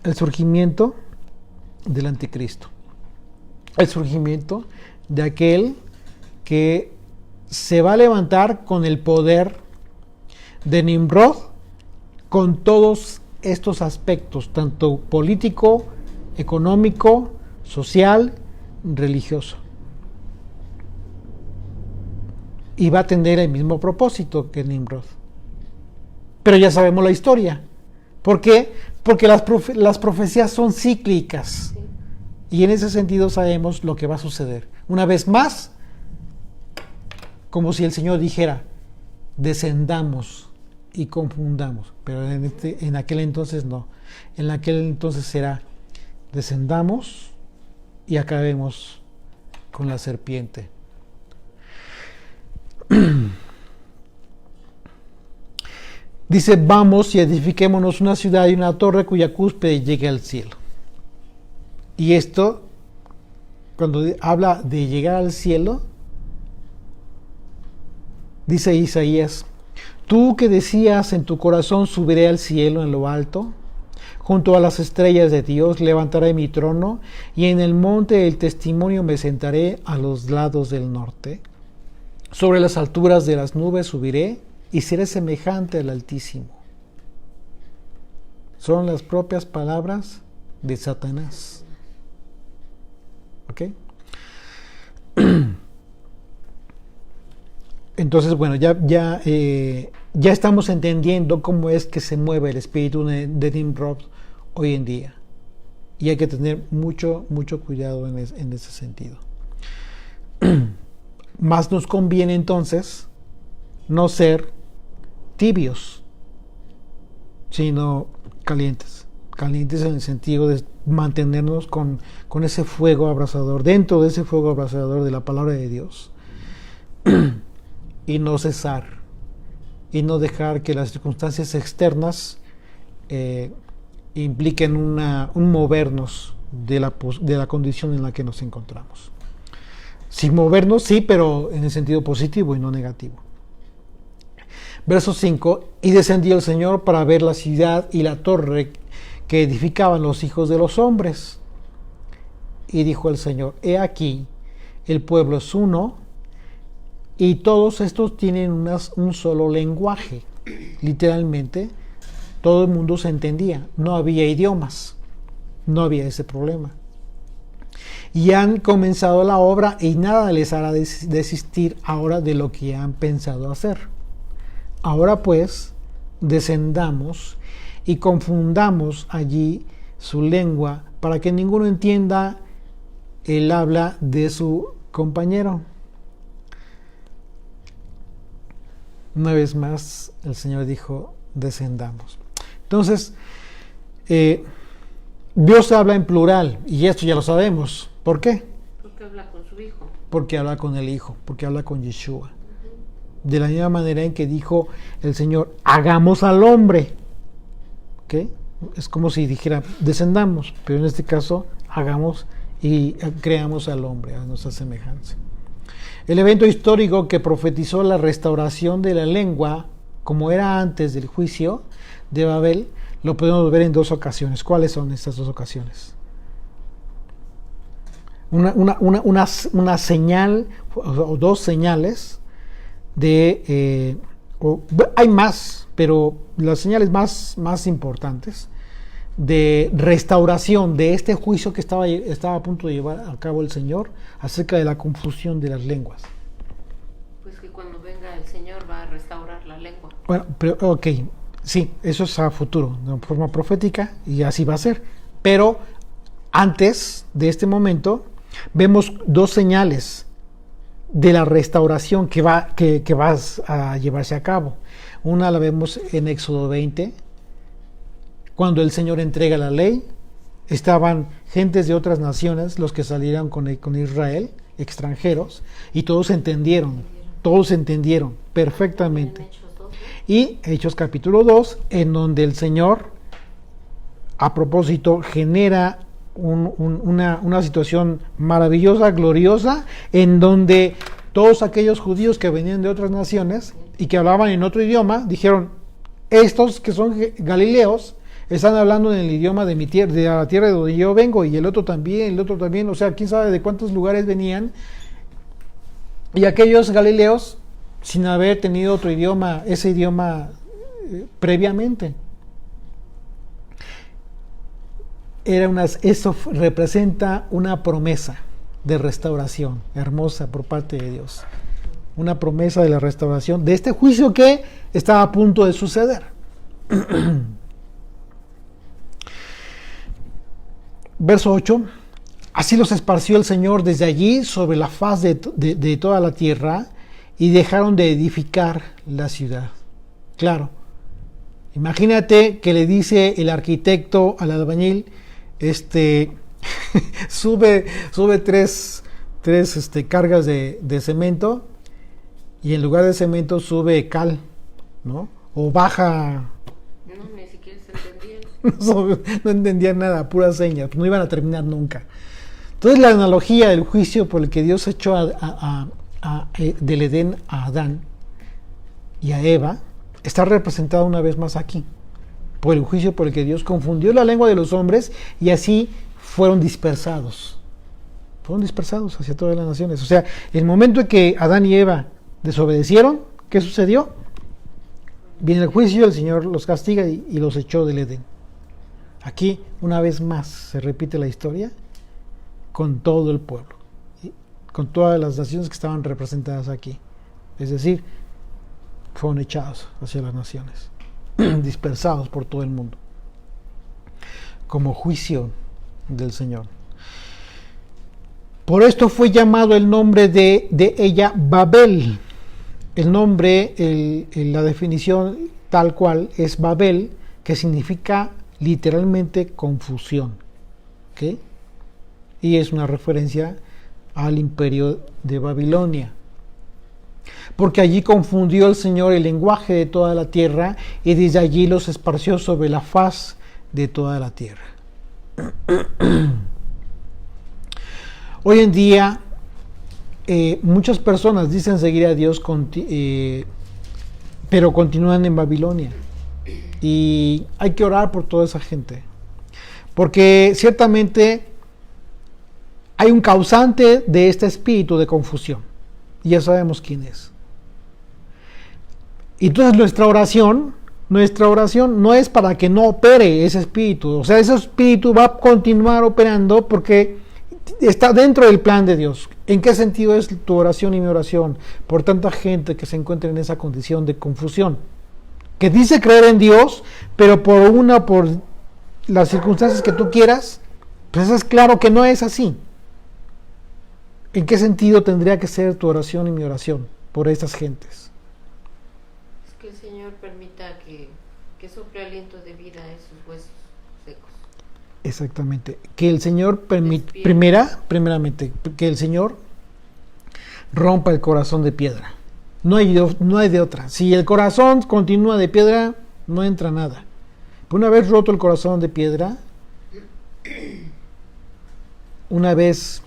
el surgimiento del anticristo, el surgimiento de aquel que se va a levantar con el poder de Nimrod, con todos estos aspectos, tanto político, económico, social, religioso. Y va a tener el mismo propósito que Nimrod. Pero ya sabemos la historia. ¿Por qué? Porque las profecías son cíclicas. Sí. Y en ese sentido sabemos lo que va a suceder. Una vez más, como si el Señor dijera, descendamos y confundamos. Pero en aquel entonces no. En aquel entonces será, descendamos y acabemos con la serpiente. Dice, vamos y edifiquémonos una ciudad y una torre cuya cúspide llegue al cielo. Y esto, cuando habla de llegar al cielo, dice Isaías, tú que decías en tu corazón, subiré al cielo en lo alto, junto a las estrellas de Dios levantaré mi trono, y en el monte del testimonio me sentaré a los lados del norte. Sobre las alturas de las nubes subiré, y seré semejante al Altísimo. Son las propias palabras de Satanás. ¿Ok? Entonces, bueno, ya estamos entendiendo cómo es que se mueve el espíritu de Nimrod hoy en día. Y hay que tener mucho cuidado en ese sentido. Más nos conviene entonces no ser tibios, sino calientes en el sentido de mantenernos con ese fuego abrasador, dentro de ese fuego abrasador de la palabra de Dios, y no cesar, y no dejar que las circunstancias externas impliquen un movernos de la condición en la que nos encontramos. Sin movernos, sí, pero en el sentido positivo y no negativo. Verso 5, y descendió el Señor para ver la ciudad y la torre que edificaban los hijos de los hombres. Y dijo el Señor, he aquí, el pueblo es uno, y todos estos tienen un solo lenguaje. Literalmente, todo el mundo se entendía, no había idiomas, no había ese problema. Y han comenzado la obra y nada les hará desistir ahora de lo que han pensado hacer. Ahora pues, descendamos y confundamos allí su lengua para que ninguno entienda el habla de su compañero. Una vez más, el Señor dijo, descendamos. Entonces, Dios habla en plural, y esto ya lo sabemos. ¿Por qué? Porque habla con su Hijo. Porque habla con el Hijo, porque habla con Yeshua. De la misma manera en que dijo el Señor, hagamos al hombre. ¿Okay? Es como si dijera, descendamos, pero en este caso, hagamos y creamos al hombre a nuestra semejanza. El evento histórico que profetizó la restauración de la lengua, como era antes del juicio de Babel, lo podemos ver en dos ocasiones. ¿Cuáles son estas dos ocasiones? Una señal, o dos señales, hay más, pero las señales más importantes de restauración de este juicio que estaba a punto de llevar a cabo el Señor acerca de la confusión de las lenguas. Pues que cuando venga el Señor va a restaurar la lengua. Bueno, pero ok, Sí, eso es a futuro, de forma profética, y así va a ser. Pero antes de este momento, vemos dos señales de la restauración que va a llevarse a cabo. Una la vemos en Éxodo 20, cuando el Señor entrega la ley. Estaban gentes de otras naciones, los que salieron con Israel, extranjeros, y todos entendieron perfectamente. Y Hechos capítulo 2, en donde el Señor, a propósito, genera una situación maravillosa, gloriosa, en donde todos aquellos judíos que venían de otras naciones y que hablaban en otro idioma, dijeron, estos que son galileos, están hablando en el idioma de mi tierra, de la tierra de donde yo vengo, y el otro también, o sea, quién sabe de cuántos lugares venían, y aquellos galileos, sin haber tenido otro idioma, ese idioma previamente. Eso representa una promesa de restauración hermosa por parte de Dios. Una promesa de la restauración de este juicio que estaba a punto de suceder. Verso 8. Así los esparció el Señor desde allí sobre la faz de toda la tierra, y dejaron de edificar la ciudad. Claro, imagínate que le dice el arquitecto al albañil, sube tres cargas de cemento, y en lugar de cemento sube cal, ¿no? O baja. No, ni siquiera se entendía. No entendían nada, puras señas, no iban a terminar nunca. Entonces la analogía del juicio por el que Dios echó del Edén a Adán y a Eva está representada una vez más aquí, por el juicio por el que Dios confundió la lengua de los hombres, y así fueron dispersados hacia todas las naciones. O sea, el momento en que Adán y Eva desobedecieron, ¿qué sucedió? Viene el juicio, el Señor los castiga y los echó del Edén. Aquí una vez más se repite la historia con todo el pueblo, con todas las naciones que estaban representadas aquí. Es decir, fueron echados hacia las naciones, dispersados por todo el mundo, como juicio del Señor. Por esto fue llamado el nombre de ella Babel. El nombre, la definición tal cual es Babel, que significa literalmente confusión. ¿Okay? Y es una referencia al imperio de Babilonia, porque allí confundió el Señor el lenguaje de toda la tierra, y desde allí los esparció sobre la faz de toda la tierra. Hoy en día muchas personas dicen seguir a Dios, pero continúan en Babilonia, y hay que orar por toda esa gente, porque ciertamente hay un causante de este espíritu de confusión, y ya sabemos quién es. Entonces nuestra oración no es para que no opere ese espíritu. O sea, ese espíritu va a continuar operando porque está dentro del plan de Dios. ¿En qué sentido es tu oración y mi oración? Por tanta gente que se encuentra en esa condición de confusión, que dice creer en Dios, pero por las circunstancias que tú quieras, pues es claro que no es así. ¿En qué sentido tendría que ser tu oración y mi oración por estas gentes? Es que el Señor permita que sople aliento de vida a esos huesos secos. Exactamente. Que el Señor primeramente, que el Señor rompa el corazón de piedra. No hay de otra. Si el corazón continúa de piedra, no entra nada. Pero una vez roto el corazón de piedra, una vez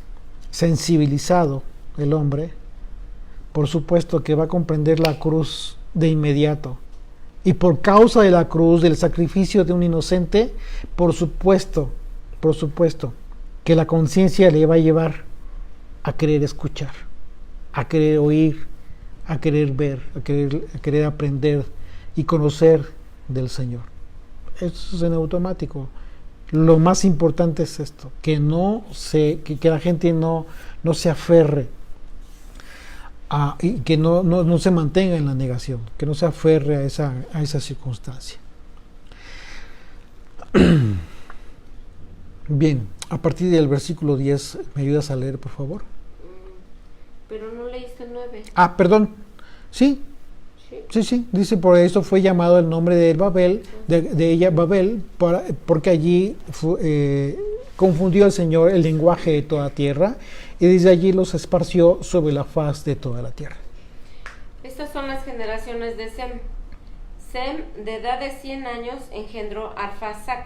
sensibilizado el hombre, por supuesto que va a comprender la cruz de inmediato, y por causa de la cruz, del sacrificio de un inocente, por supuesto que la conciencia le va a llevar a querer escuchar, a querer oír, a querer ver, a querer aprender y conocer del Señor. Eso es en automático. Lo más importante es esto, que la gente no se aferre y que no se mantenga en la negación, que no se aferre a esa circunstancia. Bien, a partir del versículo 10, ¿me ayudas a leer, por favor? Pero no leíste el 9. Ah, perdón. Sí, sí. Dice, por eso fue llamado el nombre de Babel, de ella Babel, porque allí confundió al Señor el lenguaje de toda tierra, y desde allí los esparció sobre la faz de toda la tierra. Estas son las generaciones de Sem. Sem, de edad de 100 años, engendró Arfaxad,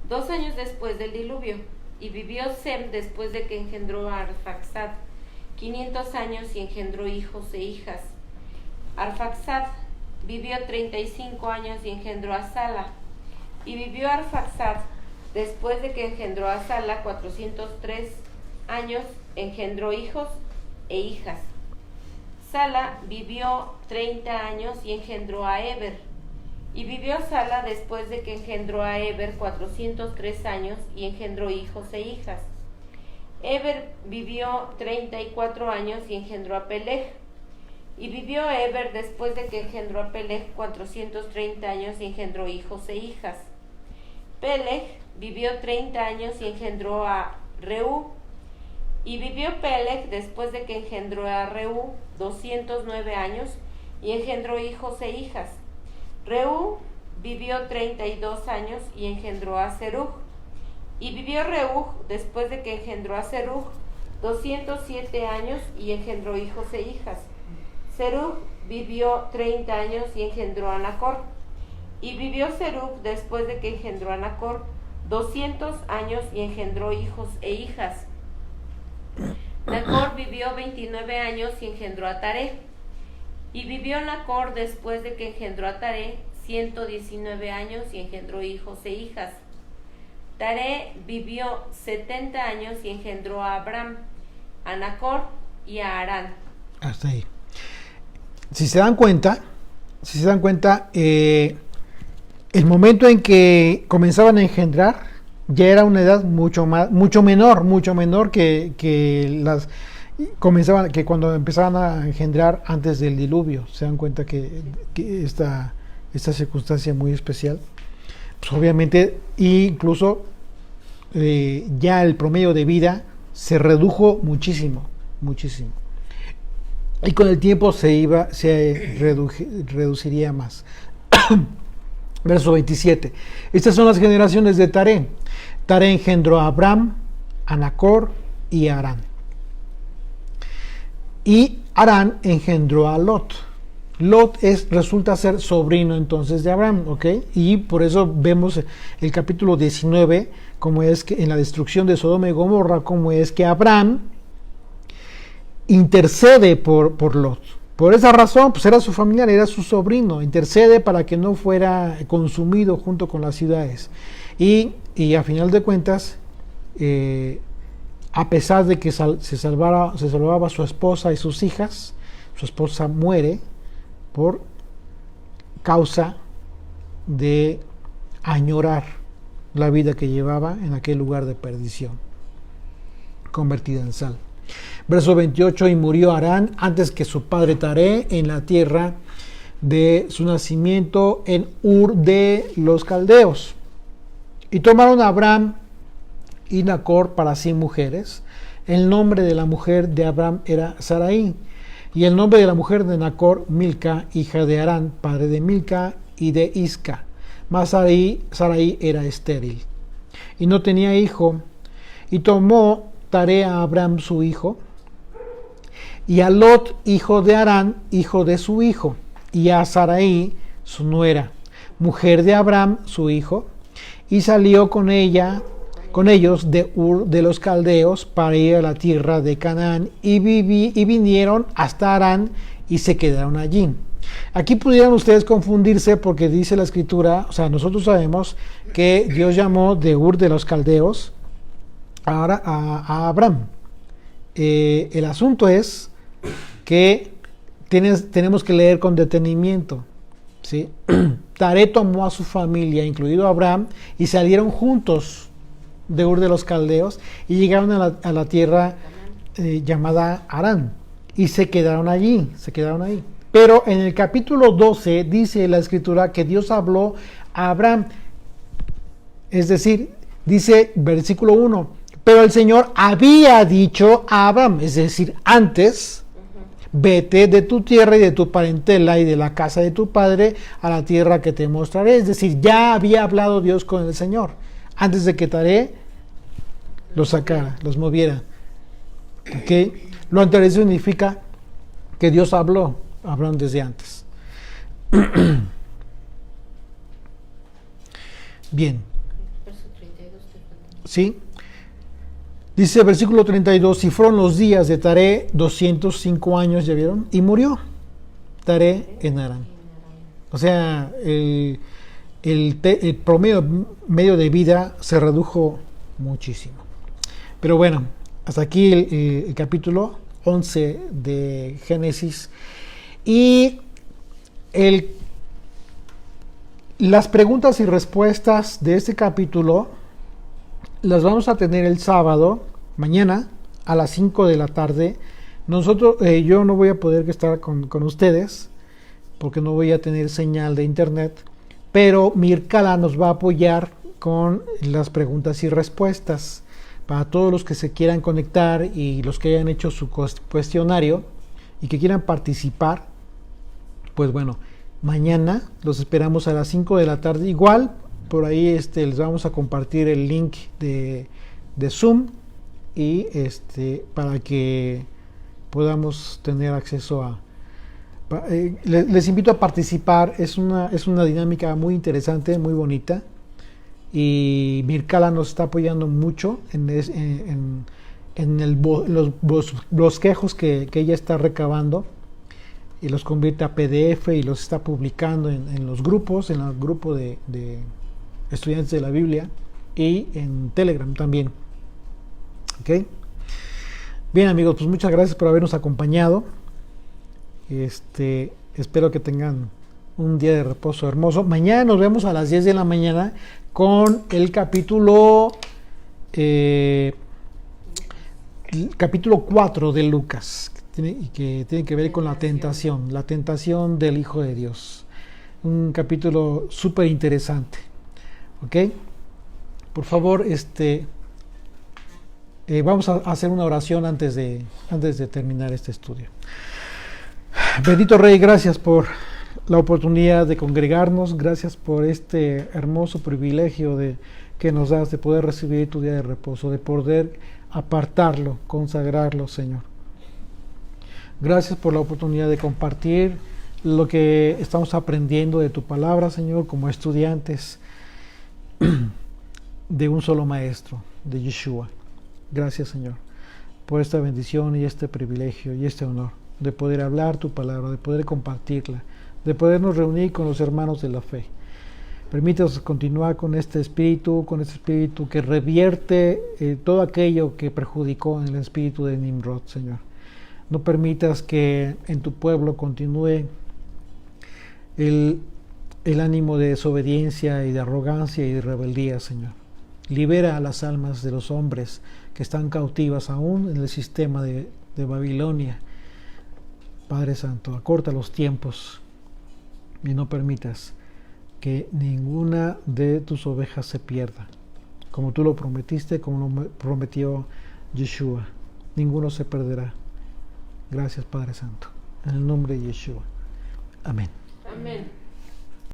2 años después del diluvio, y vivió Sem después de que engendró a Arfaxad 500 años y engendró hijos e hijas. Arfaxad vivió 35 años y engendró a Sala, y vivió Arfaxad después de que engendró a Sala 403 años, engendró hijos e hijas. Sala vivió 30 años y engendró a Eber, y vivió Sala después de que engendró a Eber 403 años y engendró hijos e hijas. Eber vivió 34 años y engendró a Peleg, y vivió Eber después de que engendró a Peleg 430 años y engendró hijos e hijas. Peleg vivió 30 años y engendró a Reú, y vivió Peleg después de que engendró a Reú 209 años y engendró hijos e hijas. Reú vivió 32 años y engendró a Serug, y vivió Reú después de que engendró a Serug 207 años y engendró hijos e hijas. Serug vivió 30 años y engendró a Nacor, y vivió Serug después de que engendró a Nacor 200 años y engendró hijos e hijas. Nacor vivió 29 años y engendró a Taré, y vivió Nacor después de que engendró a Taré 119 años y engendró hijos e hijas. Taré vivió 70 años y engendró a Abram, a Nacor y a Harán. Hasta ahí. Si se dan cuenta, el momento en que comenzaban a engendrar ya era una edad mucho menor que las que cuando empezaban a engendrar antes del diluvio. Se dan cuenta que esta circunstancia muy especial, pues obviamente, incluso ya el promedio de vida se redujo muchísimo. Y con el tiempo se reduciría más. Verso 27. Estas son las generaciones de Taré. Taré engendró a Abram, a Nacor y a Harán. Y Harán engendró a Lot. Lot resulta ser sobrino entonces de Abram, ¿ok? Y por eso vemos el capítulo 19, como es que en la destrucción de Sodoma y Gomorra, como es que Abram intercede por Lot. Por esa razón, pues era su familiar, era su sobrino, intercede para que no fuera consumido junto con las ciudades. Y a final de cuentas, a pesar de que se salvaba su esposa y sus hijas, su esposa muere por causa de añorar la vida que llevaba en aquel lugar de perdición, convertida en sal. Verso 28, y murió Harán antes que su padre Taré en la tierra de su nacimiento en Ur de los Caldeos. Y tomaron a Abram y Nacor para sí mujeres. El nombre de la mujer de Abram era Sarai, y el nombre de la mujer de Nacor, Milca, hija de Harán, padre de Milca y de Isca. Mas Sarai era estéril y no tenía hijo. Y tomó Taré a Abram su hijo, y a Lot, hijo de Harán, hijo de su hijo, y a Sarai, su nuera, mujer de Abram, su hijo, y salió con ellos de Ur de los Caldeos para ir a la tierra de Canaán, y vinieron hasta Harán y se quedaron allí. Aquí pudieran ustedes confundirse porque dice la escritura, o sea, nosotros sabemos que Dios llamó de Ur de los Caldeos a Abram. El asunto es que tenemos que leer con detenimiento, ¿sí? Taré tomó a su familia, incluido a Abram, y salieron juntos de Ur de los Caldeos y llegaron a la tierra llamada Harán y se quedaron ahí. Pero en el capítulo 12 dice la escritura que Dios habló a Abraham. Es decir, dice versículo 1, pero el Señor había dicho a Abraham, es decir, antes, vete de tu tierra y de tu parentela y de la casa de tu padre a la tierra que te mostraré. Es decir, ya había hablado Dios con el Señor antes de que Taré los sacara, los moviera. ¿Okay? Lo anterior significa que Dios habló a Abraham desde antes. Bien. ¿Sí? Dice versículo 32, y fueron los días de Taré 205 años, ¿ya vieron? Y murió Taré en Harán. O sea, el promedio medio de vida se redujo muchísimo. Pero bueno, hasta aquí el capítulo 11 de Génesis. Y las preguntas y respuestas de este capítulo las vamos a tener el sábado, mañana, a las 5 de la tarde. Yo no voy a poder estar con ustedes, porque no voy a tener señal de internet, pero Mircala nos va a apoyar con las preguntas y respuestas. Para todos los que se quieran conectar y los que hayan hecho su cuestionario y que quieran participar, pues bueno, mañana los esperamos a las 5 de la tarde. Igual, por ahí les vamos a compartir el link de Zoom y para que podamos tener acceso a... les invito a participar. Es una dinámica muy interesante, muy bonita, y Mircala nos está apoyando mucho en los bosquejos que ella está recabando, y los convierte a PDF y los está publicando en los grupos, en el grupo de estudiantes de la Biblia, y en Telegram también. ¿Ok? Bien, amigos, pues muchas gracias por habernos acompañado. Espero que tengan un día de reposo hermoso. Mañana nos vemos a las 10 de la mañana con el capítulo 4 de Lucas, que tiene que ver con la tentación del Hijo de Dios. Un capítulo súper interesante. ¿Ok? Por favor, vamos a hacer una oración antes de terminar este estudio. Bendito Rey, gracias por la oportunidad de congregarnos, gracias por este hermoso privilegio que nos das de poder recibir tu día de reposo, de poder apartarlo, consagrarlo, Señor. Gracias por la oportunidad de compartir lo que estamos aprendiendo de tu palabra, Señor, como estudiantes de un solo maestro, de Yeshua. Gracias, Señor, por esta bendición y este privilegio y este honor de poder hablar tu palabra, de poder compartirla, de podernos reunir con los hermanos de la fe. Permítanos continuar con este espíritu que revierte todo aquello que perjudicó en el espíritu de Nimrod, Señor. No permitas que en tu pueblo continúe el ánimo de desobediencia y de arrogancia y de rebeldía, Señor. Libera a las almas de los hombres que están cautivas aún en el sistema de Babilonia. Padre Santo, acorta los tiempos y no permitas que ninguna de tus ovejas se pierda, como tú lo prometiste, como lo prometió Yeshua. Ninguno se perderá. Gracias, Padre Santo. En el nombre de Yeshua. Amén. Amén.